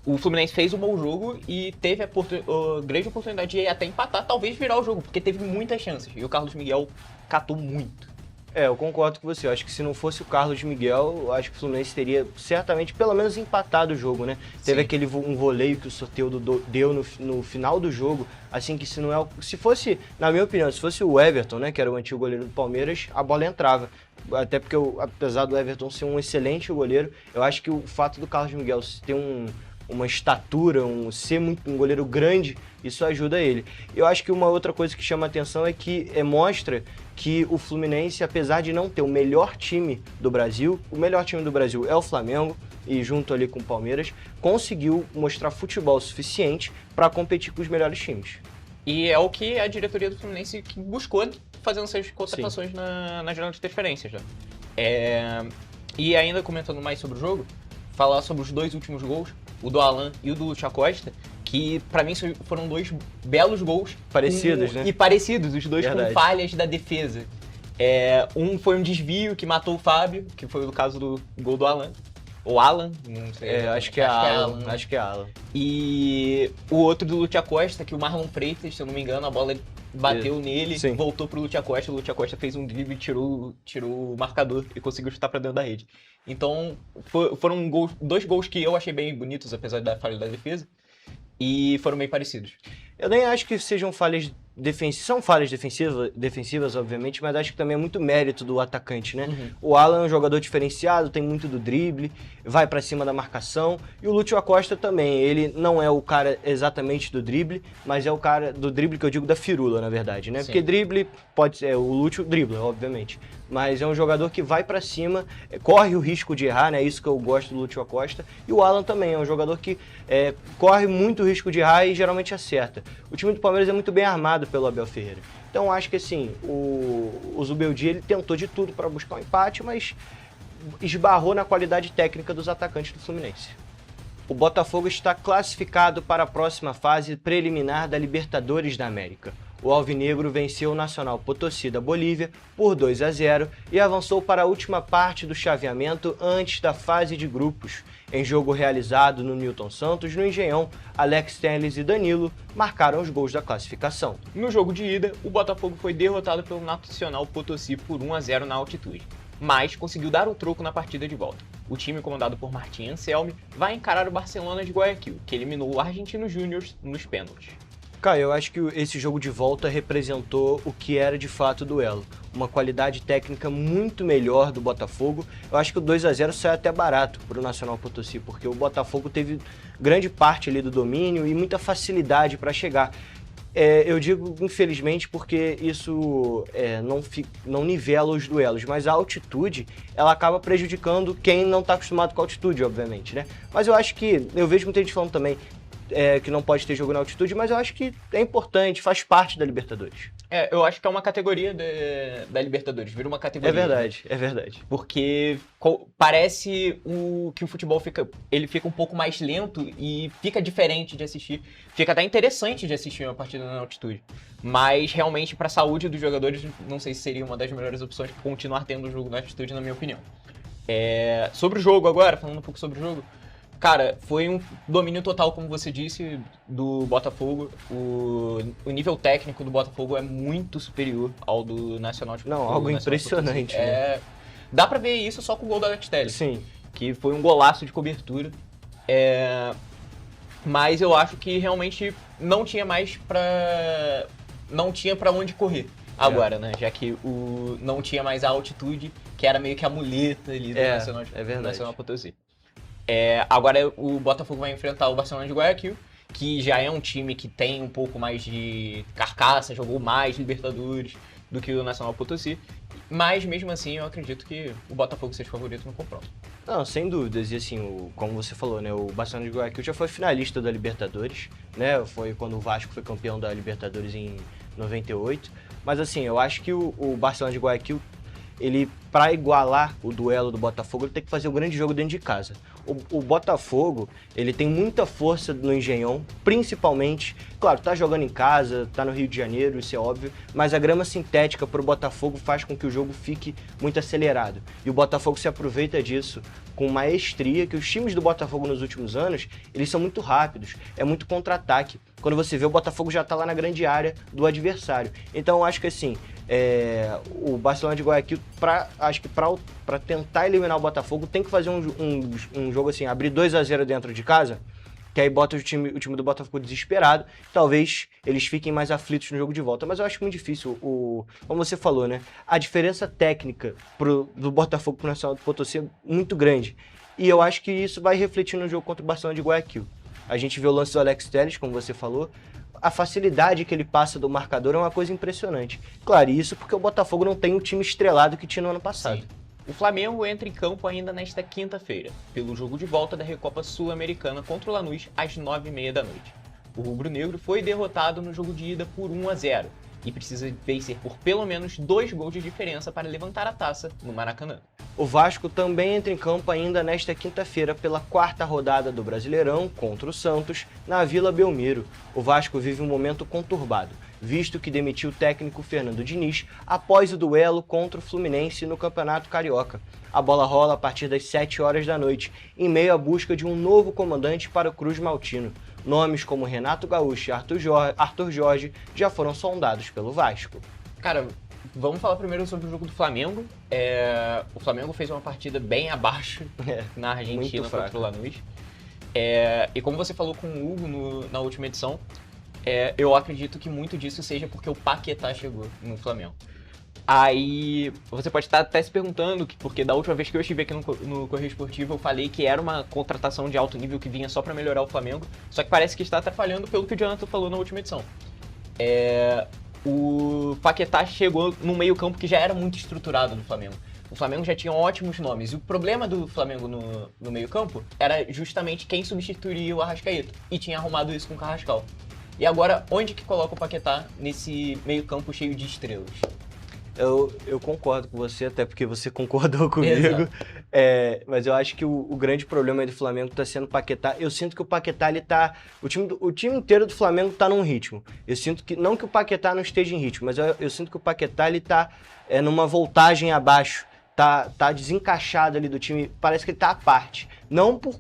o Fluminense fez um bom jogo e teve a grande oportunidade de até empatar, talvez virar o jogo, porque teve muitas chances. E o Carlos Miguel catou muito. Eu concordo com você. Eu acho que se não fosse o Carlos Miguel, eu acho que o Fluminense teria certamente, pelo menos, empatado o jogo, né? Sim. Teve um voleio que o Soteldo deu no final do jogo, assim que se fosse, na minha opinião, se fosse o Everton, né, que era o antigo goleiro do Palmeiras, a bola entrava. Até porque, apesar do Everton ser um excelente goleiro, eu acho que o fato do Carlos Miguel ter uma estatura, ser um goleiro grande, isso ajuda ele. Eu acho que uma outra coisa que chama a atenção é que mostra que o Fluminense, apesar de não ter o melhor time do Brasil, o melhor time do Brasil é o Flamengo, e junto ali com o Palmeiras, conseguiu mostrar futebol suficiente para competir com os melhores times. E é o que a diretoria do Fluminense buscou fazendo essas contratações na janela de transferências. E ainda comentando mais sobre o jogo, falar sobre os 2 últimos gols, o do Alan e o do Lúcio Acosta, que pra mim foram 2 belos gols. Parecidos, né? E parecidos, os 2 Verdade. com falhas da defesa. Um foi um desvio que matou o Fábio, que foi o caso do gol do Alan. Ou Alan, não sei. Acho que é Alan. E o outro do Lúcio Acosta, que o Marlon Freitas, se eu não me engano, a bola bateu nele, voltou pro Lúcio Acosta, o Lúcio Acosta fez um drible, tirou o marcador e conseguiu chutar pra dentro da rede. Então, foram 2 gols que eu achei bem bonitos, apesar da falha da defesa, e foram bem parecidos. Eu nem acho que sejam falhas defensivas, são falhas defensivas, obviamente, mas acho que também é muito mérito do atacante, né? Uhum. O Alan é um jogador diferenciado, tem muito do drible, vai pra cima da marcação, e o Lúcio Acosta também, ele não é o cara exatamente do drible, mas é o cara do drible que eu digo da firula, na verdade, né? Sim. Porque drible pode ser, o Lúcio dribla, obviamente, mas é um jogador que vai pra cima, corre o risco de errar, né? É isso que eu gosto do Lúcio Acosta, e o Alan também é um jogador que corre muito o risco de errar e geralmente acerta. O time do Palmeiras é muito bem armado pelo Abel Ferreira. Então acho que assim, o Zubeldia ele tentou de tudo para buscar um empate, mas esbarrou na qualidade técnica dos atacantes do Fluminense. O Botafogo está classificado para a próxima fase preliminar da Libertadores da América. O alvinegro venceu o Nacional Potosí da Bolívia por 2-0 e avançou para a última parte do chaveamento antes da fase de grupos. Em jogo realizado no Newton Santos, no Engenhão, Alex Telles e Danilo marcaram os gols da classificação. No jogo de ida, o Botafogo foi derrotado pelo Nacional Potosí por 1-0 na altitude, mas conseguiu dar o troco na partida de volta. O time, comandado por Martín Anselmi, vai encarar o Barcelona de Guayaquil, que eliminou o Argentino Júnior nos pênaltis. Cara, eu acho que esse jogo de volta representou o que era de fato o duelo. Uma qualidade técnica muito melhor do Botafogo. Eu acho que o 2-0 saiu até barato para o Nacional Potosí, porque o Botafogo teve grande parte ali do domínio e muita facilidade para chegar. Eu digo infelizmente porque isso não nivela os duelos, mas a altitude ela acaba prejudicando quem não está acostumado com a altitude, obviamente, né? Mas eu acho que, eu vejo muita gente falando também, que não pode ter jogo na altitude, mas eu acho que é importante, faz parte da Libertadores. Eu acho que é uma categoria da Libertadores, vira uma categoria. É verdade. Porque parece que o futebol fica um pouco mais lento e fica diferente de assistir. Fica até interessante de assistir uma partida na altitude. Mas realmente, para a saúde dos jogadores, não sei se seria uma das melhores opções continuar tendo o jogo na altitude, na minha opinião. Sobre o jogo agora, falando um pouco sobre o jogo. Cara, foi um domínio total, como você disse, do Botafogo. O nível técnico do Botafogo é muito superior ao do Nacional de Futebol. Não, algo impressionante, né? Dá pra ver isso só com o gol da Alex Telles. Sim. que foi um golaço de cobertura. Mas eu acho que realmente não tinha pra onde correr agora, né? Já que não tinha mais a altitude, que era meio que a muleta ali do Nacional Potosí. Agora o Botafogo vai enfrentar o Barcelona de Guayaquil, que já é um time que tem um pouco mais de carcaça, jogou mais Libertadores do que o Nacional Potosí. Mas mesmo assim eu acredito que o Botafogo seja favorito no confronto. Não, sem dúvidas. E assim, como você falou, né, o Barcelona de Guayaquil já foi finalista da Libertadores, né? Foi quando o Vasco foi campeão da Libertadores em 98. Mas assim, eu acho que o Barcelona de Guayaquil, ele, para igualar o duelo do Botafogo, ele tem que fazer um grande jogo dentro de casa. O Botafogo, ele tem muita força no Engenhão, principalmente, claro, tá jogando em casa, tá no Rio de Janeiro, isso é óbvio, mas a grama sintética pro Botafogo faz com que o jogo fique muito acelerado. E o Botafogo se aproveita disso com maestria, que os times do Botafogo nos últimos anos, eles são muito rápidos, é muito contra-ataque. Quando você vê, o Botafogo já tá lá na grande área do adversário. Então, eu acho que assim, o Barcelona de Guayaquil, acho que para tentar eliminar o Botafogo, tem que fazer um jogo assim, abrir 2-0 dentro de casa, que aí bota o time do Botafogo desesperado, talvez eles fiquem mais aflitos no jogo de volta, mas eu acho muito difícil, como você falou, né, a diferença técnica do Botafogo pro Nacional do Potosí é muito grande, e eu acho que isso vai refletir no jogo contra o Barcelona de Guayaquil. A gente vê o lance do Alex Telles, como você falou, a facilidade que ele passa do marcador é uma coisa impressionante. Claro, isso porque o Botafogo não tem o time estrelado que tinha no ano passado. Sim. O Flamengo entra em campo ainda nesta quinta-feira, pelo jogo de volta da Recopa Sul-Americana contra o Lanús, às 9h30 da noite. O rubro-negro foi derrotado no jogo de ida por 1-0 e precisa vencer por pelo menos 2 gols de diferença para levantar a taça no Maracanã. O Vasco também entra em campo ainda nesta quinta-feira pela 4ª rodada do Brasileirão contra o Santos, na Vila Belmiro. O Vasco vive um momento conturbado, visto que demitiu o técnico Fernando Diniz após o duelo contra o Fluminense no Campeonato Carioca. A bola rola a partir das 7 horas da noite, em meio à busca de um novo comandante para o Cruz Maltino. Nomes como Renato Gaúcho e Arthur Jorge já foram sondados pelo Vasco. Cara, vamos falar primeiro sobre o jogo do Flamengo. O Flamengo fez uma partida bem abaixo na Argentina contra o Lanús. E como você falou com o Hugo na última edição, eu acredito que muito disso seja porque o Paquetá chegou no Flamengo. Aí você pode estar até se perguntando, porque da última vez que eu estive aqui no Correio Esportivo eu falei que era uma contratação de alto nível que vinha só para melhorar o Flamengo, só que parece que está atrapalhando pelo que o Jonathan falou na última edição. O Paquetá chegou num meio-campo que já era muito estruturado no Flamengo. O Flamengo já tinha ótimos nomes. E o problema do Flamengo no meio-campo era justamente quem substituiria o Arrascaeta. E tinha arrumado isso com o Carrascal. E agora, onde que coloca o Paquetá nesse meio-campo cheio de estrelas? Eu concordo com você, até porque você concordou comigo. Mas eu acho que o grande problema aí do Flamengo está sendo o Paquetá. Eu sinto que o Paquetá, ele tá... O time inteiro do Flamengo está num ritmo. Eu sinto que... Não que o Paquetá não esteja em ritmo, mas eu sinto que o Paquetá, ele tá numa voltagem abaixo. Tá desencaixado ali do time. Parece que ele tá à parte. Não por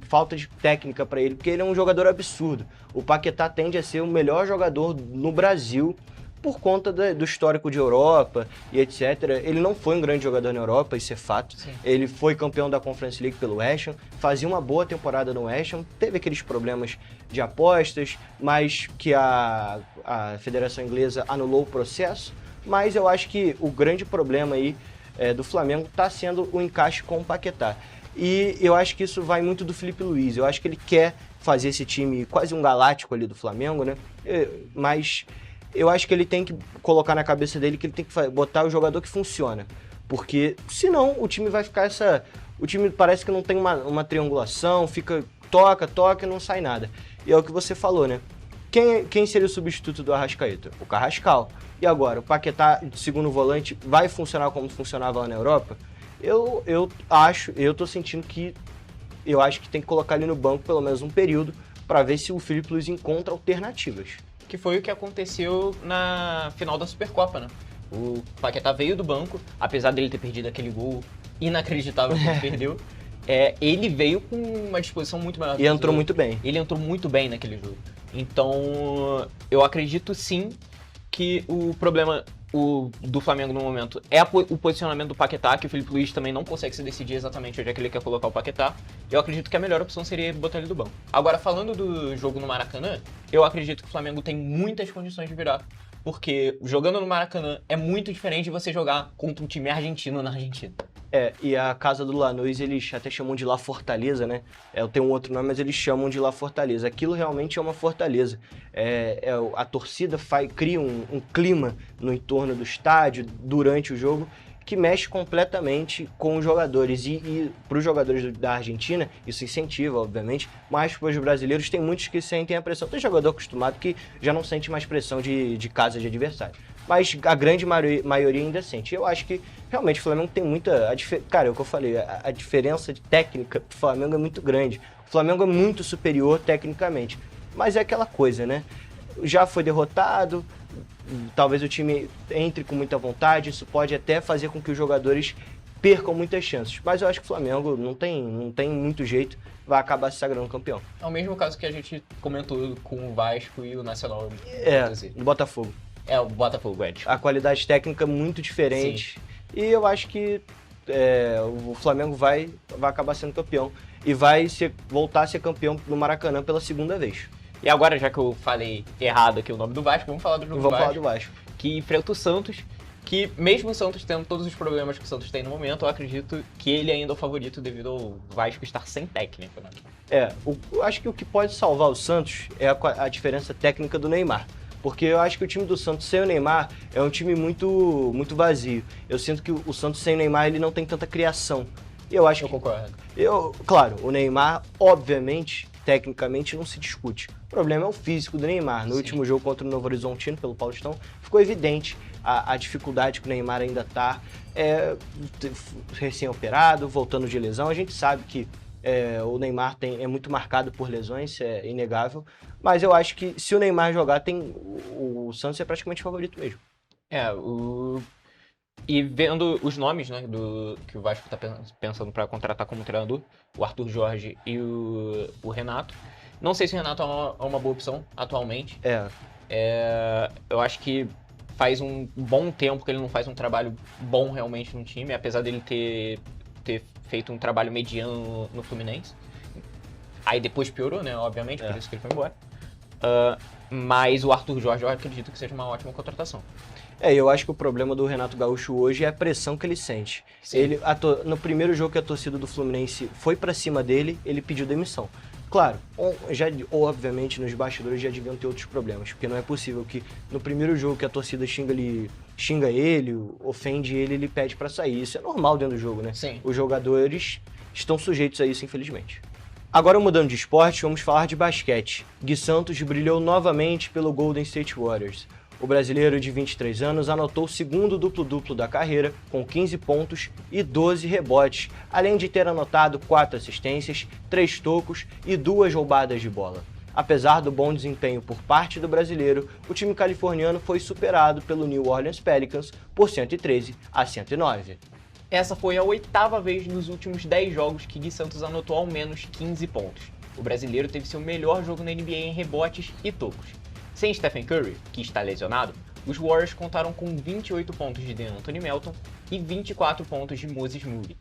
falta de técnica para ele, porque ele é um jogador absurdo. O Paquetá tende a ser o melhor jogador no Brasil por conta do histórico de Europa e etc. Ele não foi um grande jogador na Europa, isso é fato. Sim. Ele foi campeão da Conference League pelo West Ham, fazia uma boa temporada no West Ham, teve aqueles problemas de apostas, mas que a Federação Inglesa anulou o processo. Mas eu acho que o grande problema aí do Flamengo está sendo o encaixe com o Paquetá. E eu acho que isso vai muito do Felipe Luiz. Eu acho que ele quer fazer esse time quase um galáctico ali do Flamengo, né? Mas eu acho que ele tem que colocar na cabeça dele que ele tem que botar o jogador que funciona. Porque senão o time vai ficar O time parece que não tem uma triangulação, fica toca e não sai nada. E é o que você falou, né? Quem seria o substituto do Arrascaeta? O Carrascal. E agora, o Paquetá de segundo volante vai funcionar como funcionava lá na Europa? Eu tô sentindo que eu acho que tem que colocar ele no banco pelo menos um período para ver se o Felipe Luiz encontra alternativas. Que foi o que aconteceu na final da Supercopa, né? O Paquetá veio do banco, apesar dele ter perdido aquele gol inacreditável que ele perdeu, ele veio com uma disposição muito maior. E entrou muito bem. Ele entrou muito bem naquele jogo. Então, eu acredito sim que o problema do Flamengo no momento é o posicionamento do Paquetá, que o Felipe Luiz também não consegue se decidir exatamente onde é que ele quer colocar o Paquetá. Eu acredito que a melhor opção seria botar ele do banco. Agora, falando do jogo no Maracanã, eu acredito que o Flamengo tem muitas condições de virar, porque jogando no Maracanã é muito diferente de você jogar contra um time argentino na Argentina. E a casa do Lanús, eles até chamam de La Fortaleza, né? Tem um outro nome, mas eles chamam de La Fortaleza. Aquilo realmente é uma fortaleza. A torcida cria um clima no entorno do estádio, durante o jogo, que mexe completamente com os jogadores. E para os jogadores da Argentina, isso incentiva, obviamente, mas para os brasileiros tem muitos que sentem a pressão. Tem jogador acostumado que já não sente mais pressão de casa de adversário. Mas a grande maioria ainda sente. Eu acho que realmente o Flamengo tem muita... Cara, é o que eu falei, a diferença de técnica do Flamengo é muito grande. O Flamengo é muito superior tecnicamente. Mas é aquela coisa, né? Já foi derrotado, talvez o time entre com muita vontade, isso pode até fazer com que os jogadores percam muitas chances. Mas eu acho que o Flamengo não tem muito jeito, vai acabar se sagrando campeão. É o mesmo caso que a gente comentou com o Vasco e o Nacional. No Botafogo. O Botafogo, Ed. A qualidade técnica é muito diferente. Sim. E eu acho que o Flamengo vai acabar sendo campeão. E vai voltar a ser campeão no Maracanã pela segunda vez. E agora, já que eu falei errado aqui o nome do Vasco, vamos falar do jogo do Vasco. Vamos falar do Vasco. Que enfrenta o Santos, que mesmo o Santos tendo todos os problemas que o Santos tem no momento, eu acredito que ele ainda é o favorito devido ao Vasco estar sem técnico, né? Eu acho que o que pode salvar o Santos é a diferença técnica do Neymar. Porque eu acho que o time do Santos sem o Neymar é um time muito, muito vazio. Eu sinto que o Santos sem o Neymar ele não tem tanta criação. Eu concordo. Claro, o Neymar, obviamente, tecnicamente não se discute. O problema é o físico do Neymar. No último jogo contra o Novo Horizontino, pelo Paulistão, ficou evidente a dificuldade que o Neymar ainda está. Recém-operado, voltando de lesão. A gente sabe que o Neymar é muito marcado por lesões, isso é inegável. Mas eu acho que se o Neymar jogar, o Santos é praticamente favorito mesmo. E vendo os nomes, né, que o Vasco está pensando para contratar como treinador, o Arthur Jorge e o Renato. Não sei se o Renato é uma boa opção atualmente. Eu acho que faz um bom tempo que ele não faz um trabalho bom realmente no time, apesar dele ter feito um trabalho mediano no Fluminense. Aí depois piorou, né, obviamente, por isso que ele foi embora. Mas o Arthur Jorge eu acredito que seja uma ótima contratação. Eu acho que o problema do Renato Gaúcho hoje é a pressão que ele sente. No primeiro jogo que a torcida do Fluminense foi pra cima dele, ele pediu demissão. Claro, obviamente nos bastidores já deviam ter outros problemas, porque não é possível que no primeiro jogo que a torcida xinga ele, ofende ele, ele pede pra sair. Isso é normal dentro do jogo, né? Sim. Os jogadores estão sujeitos a isso, infelizmente. Agora, mudando de esporte, vamos falar de basquete. Gui Santos brilhou novamente pelo Golden State Warriors. O brasileiro de 23 anos anotou o segundo duplo-duplo da carreira, com 15 pontos e 12 rebotes, além de ter anotado 4 assistências, 3 tocos e 2 roubadas de bola. Apesar do bom desempenho por parte do brasileiro, o time californiano foi superado pelo New Orleans Pelicans por 113-109. Essa foi a 8ª vez nos últimos 10 jogos que Gui Santos anotou ao menos 15 pontos. O brasileiro teve seu melhor jogo na NBA em rebotes e tocos. Sem Stephen Curry, que está lesionado, os Warriors contaram com 28 pontos de DeAnthony Melton e 24 pontos de Moses Moody.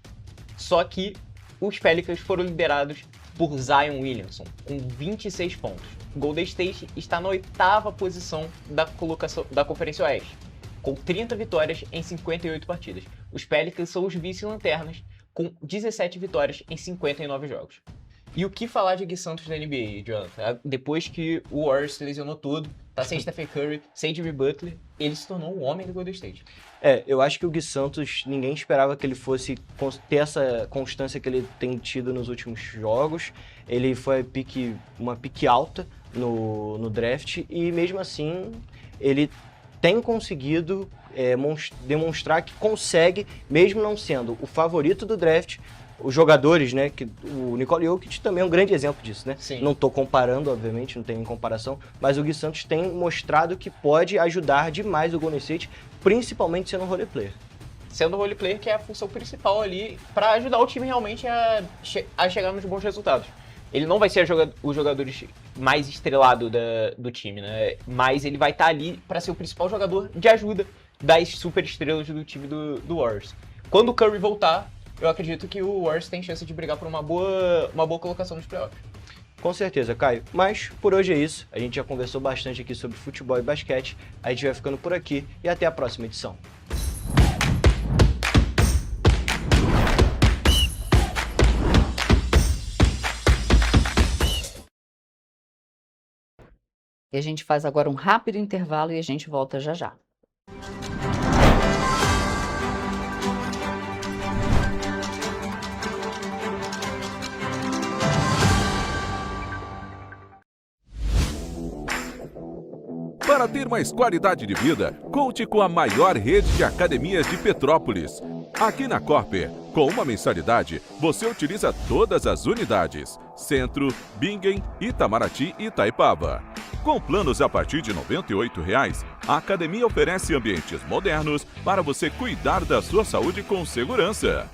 Só que os Pelicans foram liderados por Zion Williamson, com 26 pontos. O Golden State está na 8ª posição da Conferência Oeste, com 30 vitórias em 58 partidas. Os Pelicans são os vice-lanternas, com 17 vitórias em 59 jogos. E o que falar de Gui Santos na NBA, Jonathan? Depois que o Warriors se lesionou tudo, tá sem Stephen Curry, sem Jimmy Butler, ele se tornou o homem do Golden State. Eu acho que o Gui Santos, ninguém esperava que ele fosse ter essa constância que ele tem tido nos últimos jogos. Ele foi uma pique alta no draft e mesmo assim ele tem conseguido demonstrar que consegue, mesmo não sendo o favorito do draft. Os jogadores, né, o Nikola Jokic também é um grande exemplo disso, né? Sim. Não estou comparando, obviamente, não tem comparação, mas o Gui Santos tem mostrado que pode ajudar demais o Golden State, principalmente sendo um role player. Sendo o role player, que é a função principal ali para ajudar o time realmente a chegar nos bons resultados. Ele não vai ser os jogadores mais estrelado do time, né? Mas ele vai estar ali para ser o principal jogador de ajuda das super estrelas do time do Warriors. Quando o Curry voltar, eu acredito que o Warriors tem chance de brigar por uma boa colocação nos playoffs. Com certeza, Caio. Mas por hoje é isso. A gente já conversou bastante aqui sobre futebol e basquete. A gente vai ficando por aqui e até a próxima edição. E a gente faz agora um rápido intervalo e a gente volta já já. Para ter mais qualidade de vida, conte com a maior rede de academias de Petrópolis. Aqui na Corper, com uma mensalidade, você utiliza todas as unidades: Centro, Bingen, Itamaraty e Itaipava. Com planos a partir de R$ 98,00, a academia oferece ambientes modernos para você cuidar da sua saúde com segurança.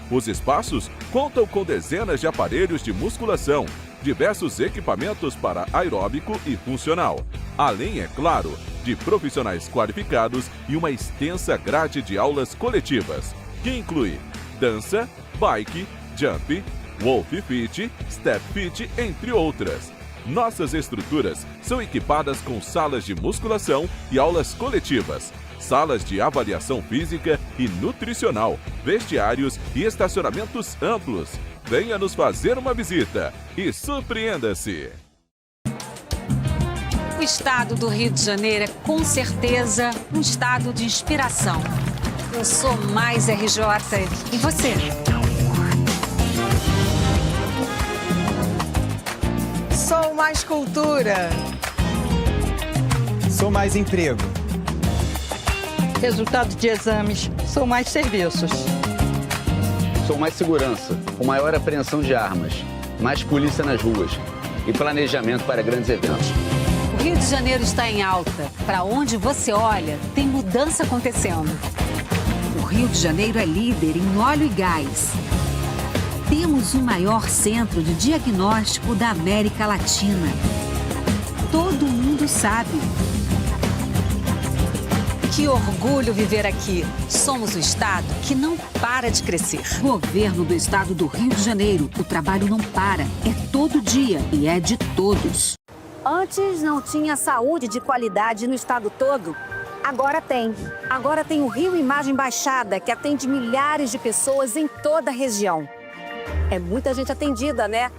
Os espaços contam com dezenas de aparelhos de musculação, diversos equipamentos para aeróbico e funcional, além, é claro, de profissionais qualificados e uma extensa grade de aulas coletivas, que inclui dança, bike, jump, Wolf Fit, Step Fit, entre outras. Nossas estruturas são equipadas com salas de musculação e aulas coletivas, salas de avaliação física e nutricional, vestiários e estacionamentos amplos. Venha nos fazer uma visita e surpreenda-se! O estado do Rio de Janeiro é com certeza um estado de inspiração. Eu sou mais RJ. E você? Sou mais cultura. Sou mais emprego. Resultado de exames. Sou mais serviços. Sou mais segurança, com maior apreensão de armas, mais polícia nas ruas e planejamento para grandes eventos. O Rio de Janeiro está em alta. Para onde você olha, tem mudança acontecendo. O Rio de Janeiro é líder em óleo e gás. Temos o maior centro de diagnóstico da América Latina. Todo mundo sabe. Que orgulho viver aqui. Somos o estado que não para de crescer. Governo do estado do Rio de Janeiro. O trabalho não para. É todo dia e é de todos. Antes não tinha saúde de qualidade no estado todo. Agora tem. Agora tem o Rio Imagem Baixada, que atende milhares de pessoas em toda a região. É muita gente atendida, né?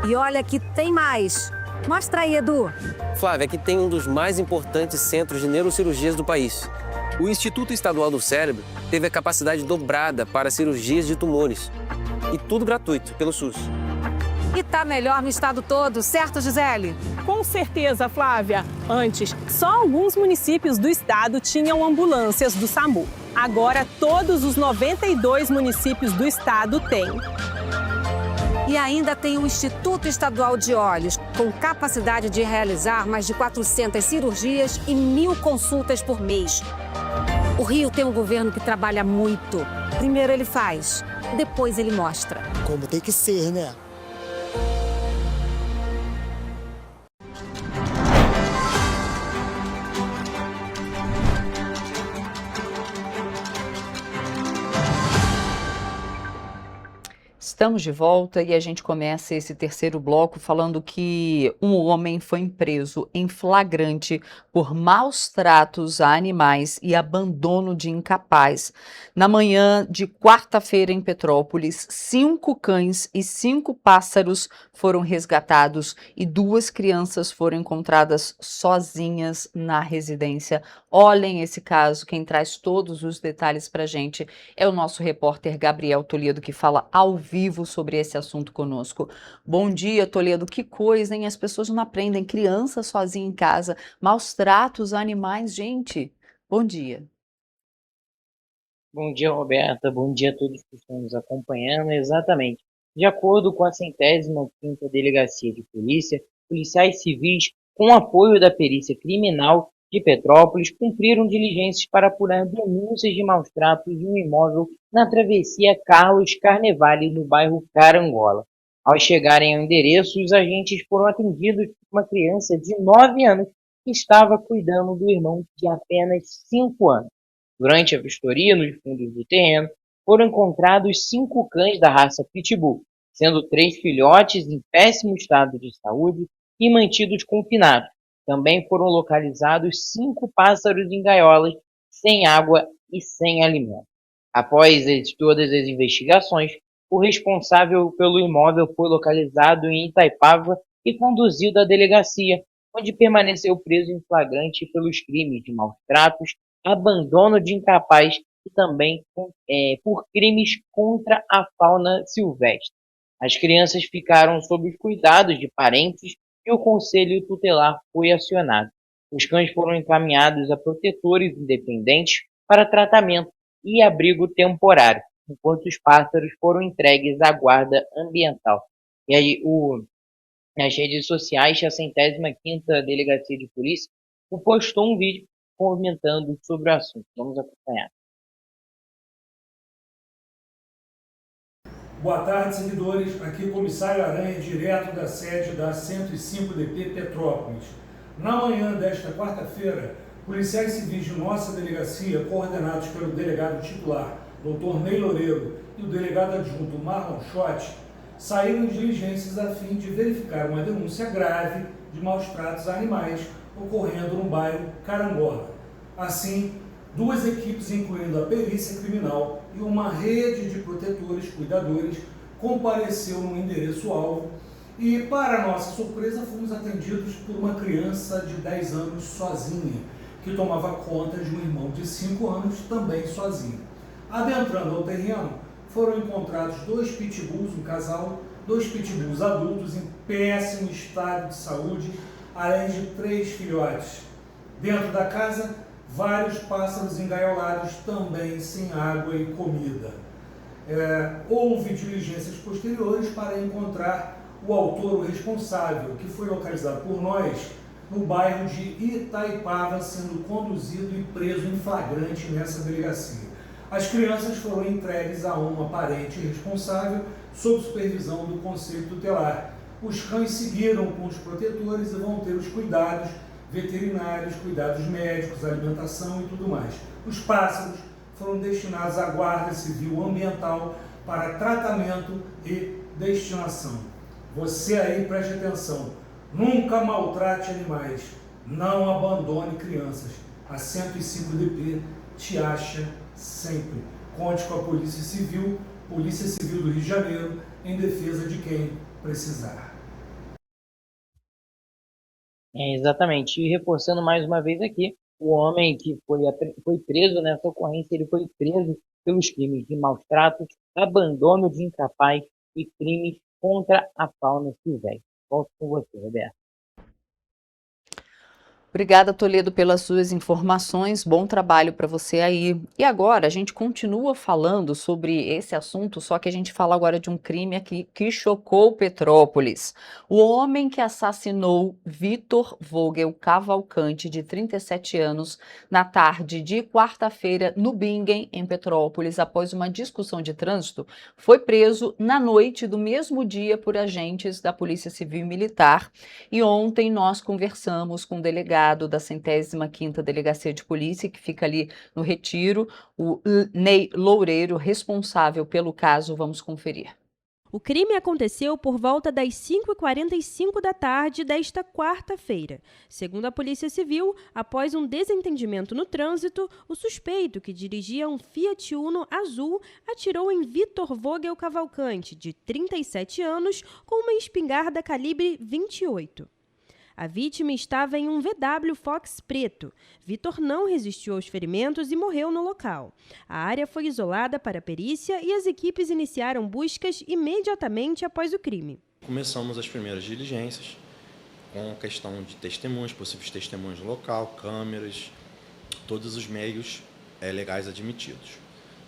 E olha que tem mais. Mostra aí, Edu. Flávia, aqui tem um dos mais importantes centros de neurocirurgias do país. O Instituto Estadual do Cérebro teve a capacidade dobrada para cirurgias de tumores. E tudo gratuito, pelo SUS. E tá melhor no estado todo, certo, Gisele? Com certeza, Flávia. Antes, só alguns municípios do estado tinham ambulâncias do SAMU. Agora, todos os 92 municípios do estado têm. E ainda tem o Instituto Estadual de Olhos, com capacidade de realizar mais de 400 cirurgias e 1.000 consultas por mês. O Rio tem um governo que trabalha muito. Primeiro ele faz, depois ele mostra. Como tem que ser, né? Estamos de volta e a gente começa esse terceiro bloco falando que um homem foi preso em flagrante por maus tratos a animais e abandono de incapaz. Na manhã de quarta-feira em Petrópolis, 5 cães e 5 pássaros foram resgatados e 2 crianças foram encontradas sozinhas na residência. Olhem esse caso, quem traz todos os detalhes para a gente é o nosso repórter Gabriel Toledo, que fala ao vivo sobre esse assunto conosco. Bom dia, Toledo. Que coisa, hein? As pessoas não aprendem. Criança sozinha em casa, maus tratos a animais, gente. Bom dia. Bom dia, Roberta. Bom dia a todos que estão nos acompanhando. Exatamente. De acordo com a 105ª Delegacia de Polícia, policiais civis, com apoio da Perícia Criminal de Petrópolis, cumpriram diligências para apurar denúncias de maus tratos em um imóvel na travessia Carlos Carnevale, no bairro Carangola. Ao chegarem ao endereço, os agentes foram atendidos por uma criança de 9 anos que estava cuidando do irmão de apenas 5 anos. Durante a vistoria nos fundos do terreno, foram encontrados 5 cães da raça Pitbull, sendo 3 filhotes em péssimo estado de saúde e mantidos confinados. Também foram localizados 5 pássaros em gaiolas, sem água e sem alimento. Após todas as investigações, o responsável pelo imóvel foi localizado em Itaipava e conduzido à delegacia, onde permaneceu preso em flagrante pelos crimes de maus tratos, abandono de incapaz e também por crimes contra a fauna silvestre. As crianças ficaram sob os cuidados de parentes e o conselho tutelar foi acionado. Os cães foram encaminhados a protetores independentes para tratamento e abrigo temporário, enquanto os pássaros foram entregues à guarda ambiental. E aí, nas redes sociais, a 105ª Delegacia de Polícia postou um vídeo comentando sobre o assunto. Vamos acompanhar. Boa tarde, seguidores. Aqui o Comissário Aranha, direto da sede da 105DP Petrópolis. Na manhã desta quarta-feira, policiais civis de nossa delegacia, coordenados pelo delegado titular, Dr. Ney Loureiro, e o delegado adjunto Marlon Schott, saíram em diligências a fim de verificar uma denúncia grave de maus tratos a animais ocorrendo no bairro Carangola. Assim, 2 equipes, incluindo a perícia criminal e uma rede de protetores, cuidadores, compareceu no endereço-alvo e, para nossa surpresa, fomos atendidos por uma criança de 10 anos sozinha, que tomava conta de um irmão de 5 anos, também sozinho. Adentrando ao terreno, foram encontrados 2 pitbulls, um casal, 2 pitbulls adultos em péssimo estado de saúde, além de 3 filhotes. Dentro da casa, vários pássaros engaiolados, também sem água e comida. Houve diligências posteriores para encontrar o autor, o responsável, que foi localizado por nós no bairro de Itaipava, sendo conduzido e preso em flagrante nessa delegacia. As crianças foram entregues a uma parente responsável sob supervisão do Conselho Tutelar. Os cães seguiram com os protetores e vão ter os cuidados veterinários, cuidados médicos, alimentação e tudo mais. Os pássaros foram destinados à Guarda Civil Ambiental para tratamento e destinação. Você aí, preste atenção, nunca maltrate animais, não abandone crianças. A 105DP te acha sempre. Conte com a Polícia Civil do Rio de Janeiro, em defesa de quem precisar. Exatamente. E reforçando mais uma vez aqui, o homem que foi preso nessa ocorrência, ele foi preso pelos crimes de maus tratos, abandono de incapaz e crimes contra a fauna silvestre. Volto com você, Roberto. Obrigada, Toledo, pelas suas informações. Bom trabalho para você aí. E agora a gente continua falando sobre esse assunto, só que a gente fala agora de um crime aqui que chocou Petrópolis. O homem que assassinou Vitor Vogel Cavalcante, de 37 anos, na tarde de quarta-feira no Bingen, em Petrópolis, após uma discussão de trânsito, foi preso na noite do mesmo dia por agentes da Polícia Civil e Militar. E ontem nós conversamos com o delegado da 105ª Delegacia de Polícia, que fica ali no Retiro, o Ney Loureiro, responsável pelo caso. Vamos conferir. O crime aconteceu por volta das 5h45 da tarde desta quarta-feira. Segundo a Polícia Civil, após um desentendimento no trânsito, o suspeito, que dirigia um Fiat Uno azul, atirou em Vitor Vogel Cavalcante, de 37 anos, com uma espingarda calibre 28. A vítima estava em um VW Fox preto. Vitor não resistiu aos ferimentos e morreu no local. A área foi isolada para a perícia e as equipes iniciaram buscas imediatamente após o crime. Começamos as primeiras diligências com a questão de testemunhos, possíveis testemunhos no local, câmeras, todos os meios legais admitidos.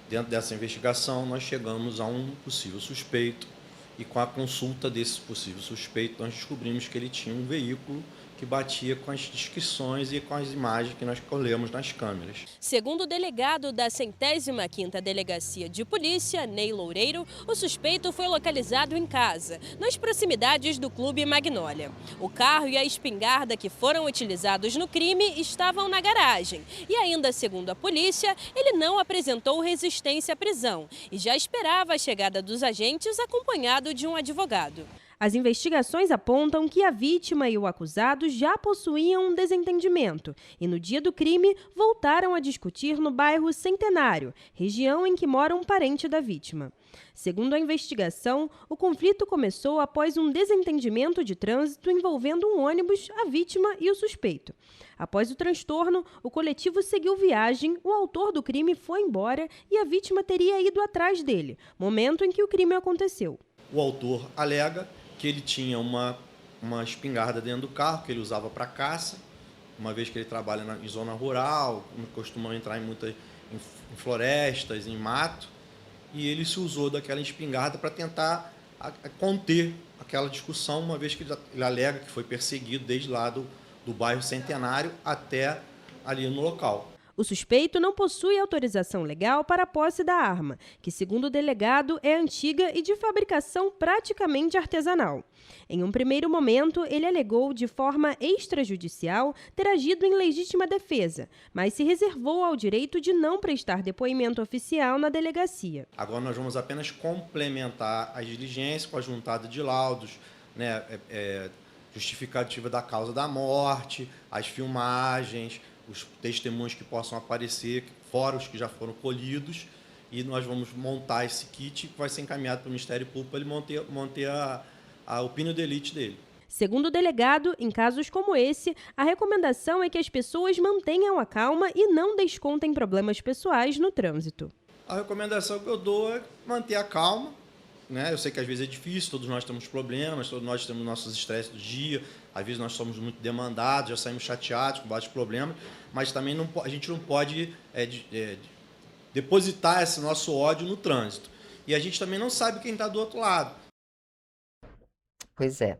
Dentro dessa investigação, nós chegamos a um possível suspeito. E com a consulta desse possível suspeito, nós descobrimos que ele tinha um veículo que batia com as descrições e com as imagens que nós colhemos nas câmeras. Segundo o delegado da 105ª Delegacia de Polícia, Ney Loureiro, o suspeito foi localizado em casa, nas proximidades do Clube Magnólia. O carro e a espingarda que foram utilizados no crime estavam na garagem. E ainda segundo a polícia, ele não apresentou resistência à prisão e já esperava a chegada dos agentes acompanhado de um advogado. As investigações apontam que a vítima e o acusado já possuíam um desentendimento e, no dia do crime, voltaram a discutir no bairro Centenário, região em que mora um parente da vítima. Segundo a investigação, o conflito começou após um desentendimento de trânsito envolvendo um ônibus, a vítima e o suspeito. Após o transtorno, o coletivo seguiu viagem, o autor do crime foi embora e a vítima teria ido atrás dele, momento em que o crime aconteceu. O autor alega que ele tinha uma espingarda dentro do carro, que ele usava para caça, uma vez que ele trabalha em zona rural, costuma entrar em florestas, em mato, e ele se usou daquela espingarda para tentar conter aquela discussão, uma vez que ele alega que foi perseguido desde lá do bairro Centenário até ali no local. O suspeito não possui autorização legal para a posse da arma, que, segundo o delegado, é antiga e de fabricação praticamente artesanal. Em um primeiro momento, ele alegou de forma extrajudicial ter agido em legítima defesa, mas se reservou ao direito de não prestar depoimento oficial na delegacia. Agora nós vamos apenas complementar as diligências com a juntada de laudos, né, justificativa da causa da morte, as filmagens, os testemunhos que possam aparecer, fora os que já foram colhidos, e nós vamos montar esse kit que vai ser encaminhado para o Ministério Público para ele manter a opinião de elite dele. Segundo o delegado, em casos como esse, a recomendação é que as pessoas mantenham a calma e não descontem problemas pessoais no trânsito. A recomendação que eu dou é manter a calma, né? Eu sei que às vezes é difícil, todos nós temos problemas, todos nós temos nossos estresses do dia, às vezes nós somos muito demandados, já saímos chateados com vários problemas, mas também a gente não pode depositar esse nosso ódio no trânsito. E a gente também não sabe quem está do outro lado. Pois é.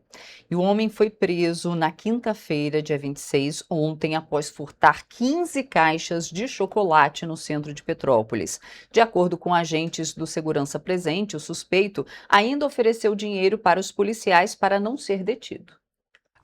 E o homem foi preso na quinta-feira, dia 26, ontem, após furtar 15 caixas de chocolate no centro de Petrópolis. De acordo com agentes do segurança presente, o suspeito ainda ofereceu dinheiro para os policiais para não ser detido.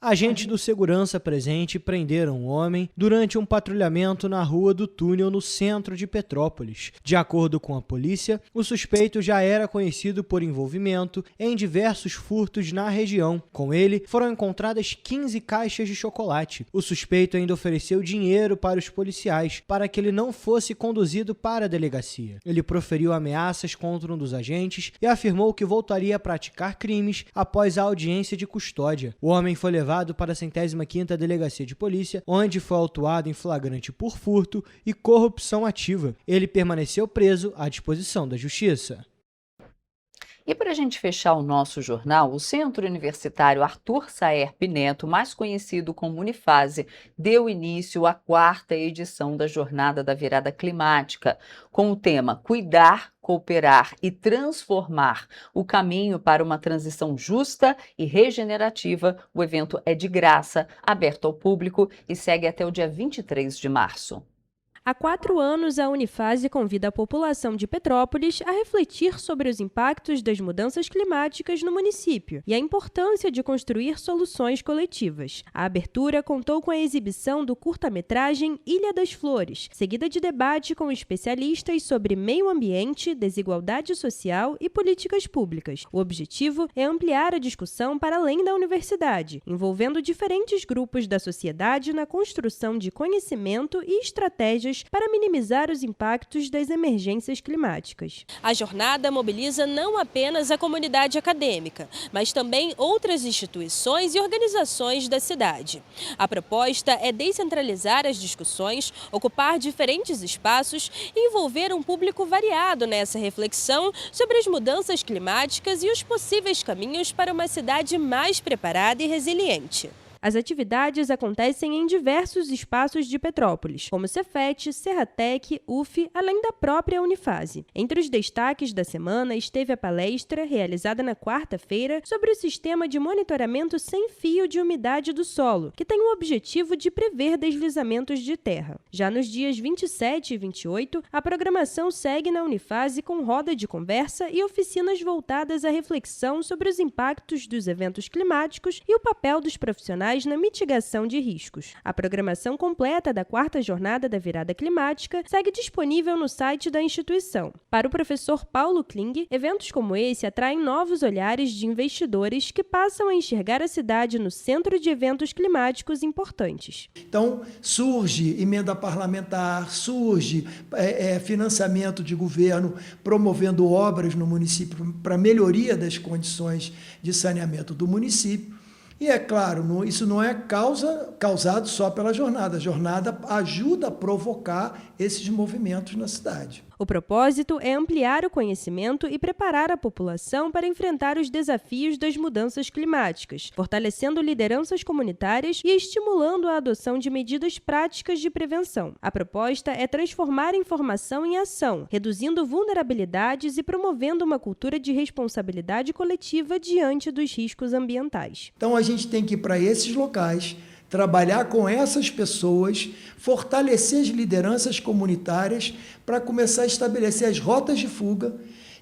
Agentes do segurança presente prenderam o homem durante um patrulhamento na Rua do Túnel, no centro de Petrópolis. De acordo com a polícia, o suspeito já era conhecido por envolvimento em diversos furtos na região. Com ele, foram encontradas 15 caixas de chocolate. O suspeito ainda ofereceu dinheiro para os policiais para que ele não fosse conduzido para a delegacia. Ele proferiu ameaças contra um dos agentes e afirmou que voltaria a praticar crimes após a audiência de custódia. O homem foi levado para a 105ª Delegacia de Polícia, onde foi autuado em flagrante por furto e corrupção ativa. Ele permaneceu preso à disposição da Justiça. E para a gente fechar o nosso jornal, o Centro Universitário Arthur Saerp Neto, mais conhecido como Unifase, deu início à 4ª edição da Jornada da Virada Climática, com o tema Cuidar, Cooperar e Transformar, o caminho para uma transição justa e regenerativa. O evento é de graça, aberto ao público e segue até o dia 23 de março. Há 4 anos, a Unifase convida a população de Petrópolis a refletir sobre os impactos das mudanças climáticas no município e a importância de construir soluções coletivas. A abertura contou com a exibição do curta-metragem Ilha das Flores, seguida de debate com especialistas sobre meio ambiente, desigualdade social e políticas públicas. O objetivo é ampliar a discussão para além da universidade, envolvendo diferentes grupos da sociedade na construção de conhecimento e estratégias para minimizar os impactos das emergências climáticas. A jornada mobiliza não apenas a comunidade acadêmica, mas também outras instituições e organizações da cidade. A proposta é descentralizar as discussões, ocupar diferentes espaços e envolver um público variado nessa reflexão sobre as mudanças climáticas e os possíveis caminhos para uma cidade mais preparada e resiliente. As atividades acontecem em diversos espaços de Petrópolis, como Cefet, Serratec, UF, além da própria Unifase. Entre os destaques da semana esteve a palestra, realizada na quarta-feira, sobre o sistema de monitoramento sem fio de umidade do solo, que tem o objetivo de prever deslizamentos de terra. Já nos dias 27 e 28, a programação segue na Unifase com roda de conversa e oficinas voltadas à reflexão sobre os impactos dos eventos climáticos e o papel dos profissionais na mitigação de riscos. A programação completa da 4ª Jornada da Virada Climática segue disponível no site da instituição. Para o professor Paulo Kling, eventos como esse atraem novos olhares de investidores que passam a enxergar a cidade no centro de eventos climáticos importantes. Então, surge emenda parlamentar, surge financiamento de governo promovendo obras no município para melhoria das condições de saneamento do município. E é claro, isso não é causado só pela jornada. A jornada ajuda a provocar esses movimentos na cidade. O propósito é ampliar o conhecimento e preparar a população para enfrentar os desafios das mudanças climáticas, fortalecendo lideranças comunitárias e estimulando a adoção de medidas práticas de prevenção. A proposta é transformar a informação em ação, reduzindo vulnerabilidades e promovendo uma cultura de responsabilidade coletiva diante dos riscos ambientais. Então a gente tem que ir para esses locais, trabalhar com essas pessoas, fortalecer as lideranças comunitárias para começar a estabelecer as rotas de fuga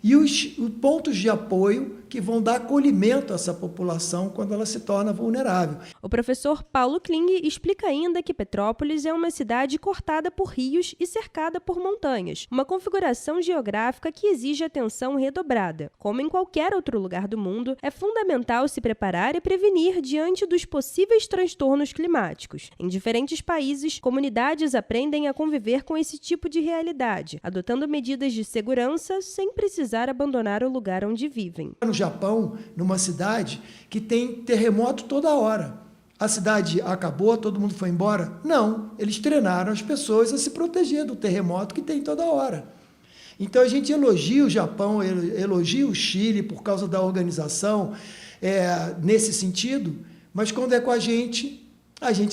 e os pontos de apoio que vão dar acolhimento a essa população quando ela se torna vulnerável. O professor Paulo Kling explica ainda que Petrópolis é uma cidade cortada por rios e cercada por montanhas, uma configuração geográfica que exige atenção redobrada. Como em qualquer outro lugar do mundo, é fundamental se preparar e prevenir diante dos possíveis transtornos climáticos. Em diferentes países, comunidades aprendem a conviver com esse tipo de realidade, adotando medidas de segurança sem precisar abandonar o lugar onde vivem. No Japão, numa cidade que tem terremoto toda hora. A cidade acabou, todo mundo foi embora? Não, eles treinaram as pessoas a se proteger do terremoto que tem toda hora. Então a gente elogia o Japão, elogia o Chile por causa da organização nesse sentido, mas quando é com a gente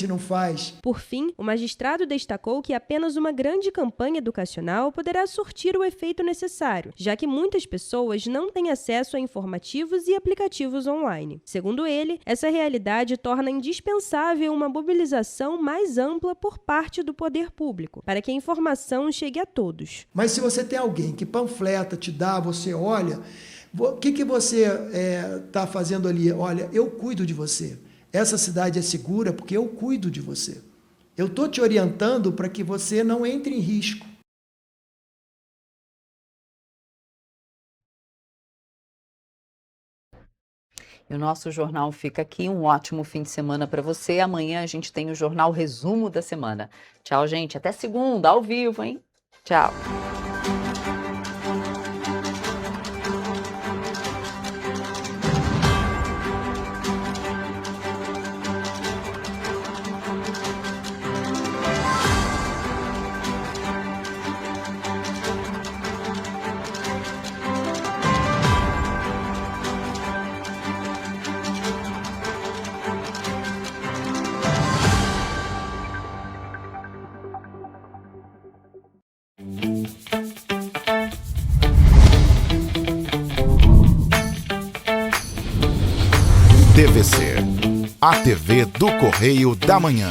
não faz. Por fim, o magistrado destacou que apenas uma grande campanha educacional poderá surtir o efeito necessário, já que muitas pessoas não têm acesso a informativos e aplicativos online. Segundo ele, essa realidade torna indispensável uma mobilização mais ampla por parte do poder público, para que a informação chegue a todos. Mas se você tem alguém que panfleta, te dá, você olha, o que você está fazendo ali? Olha, eu cuido de você. Essa cidade é segura porque eu cuido de você. Eu estou te orientando para que você não entre em risco. E o nosso jornal fica aqui. Um ótimo fim de semana para você. Amanhã a gente tem o jornal Resumo da Semana. Tchau, gente. Até segunda, ao vivo, hein? Tchau. TVC, a TV do Correio da Manhã.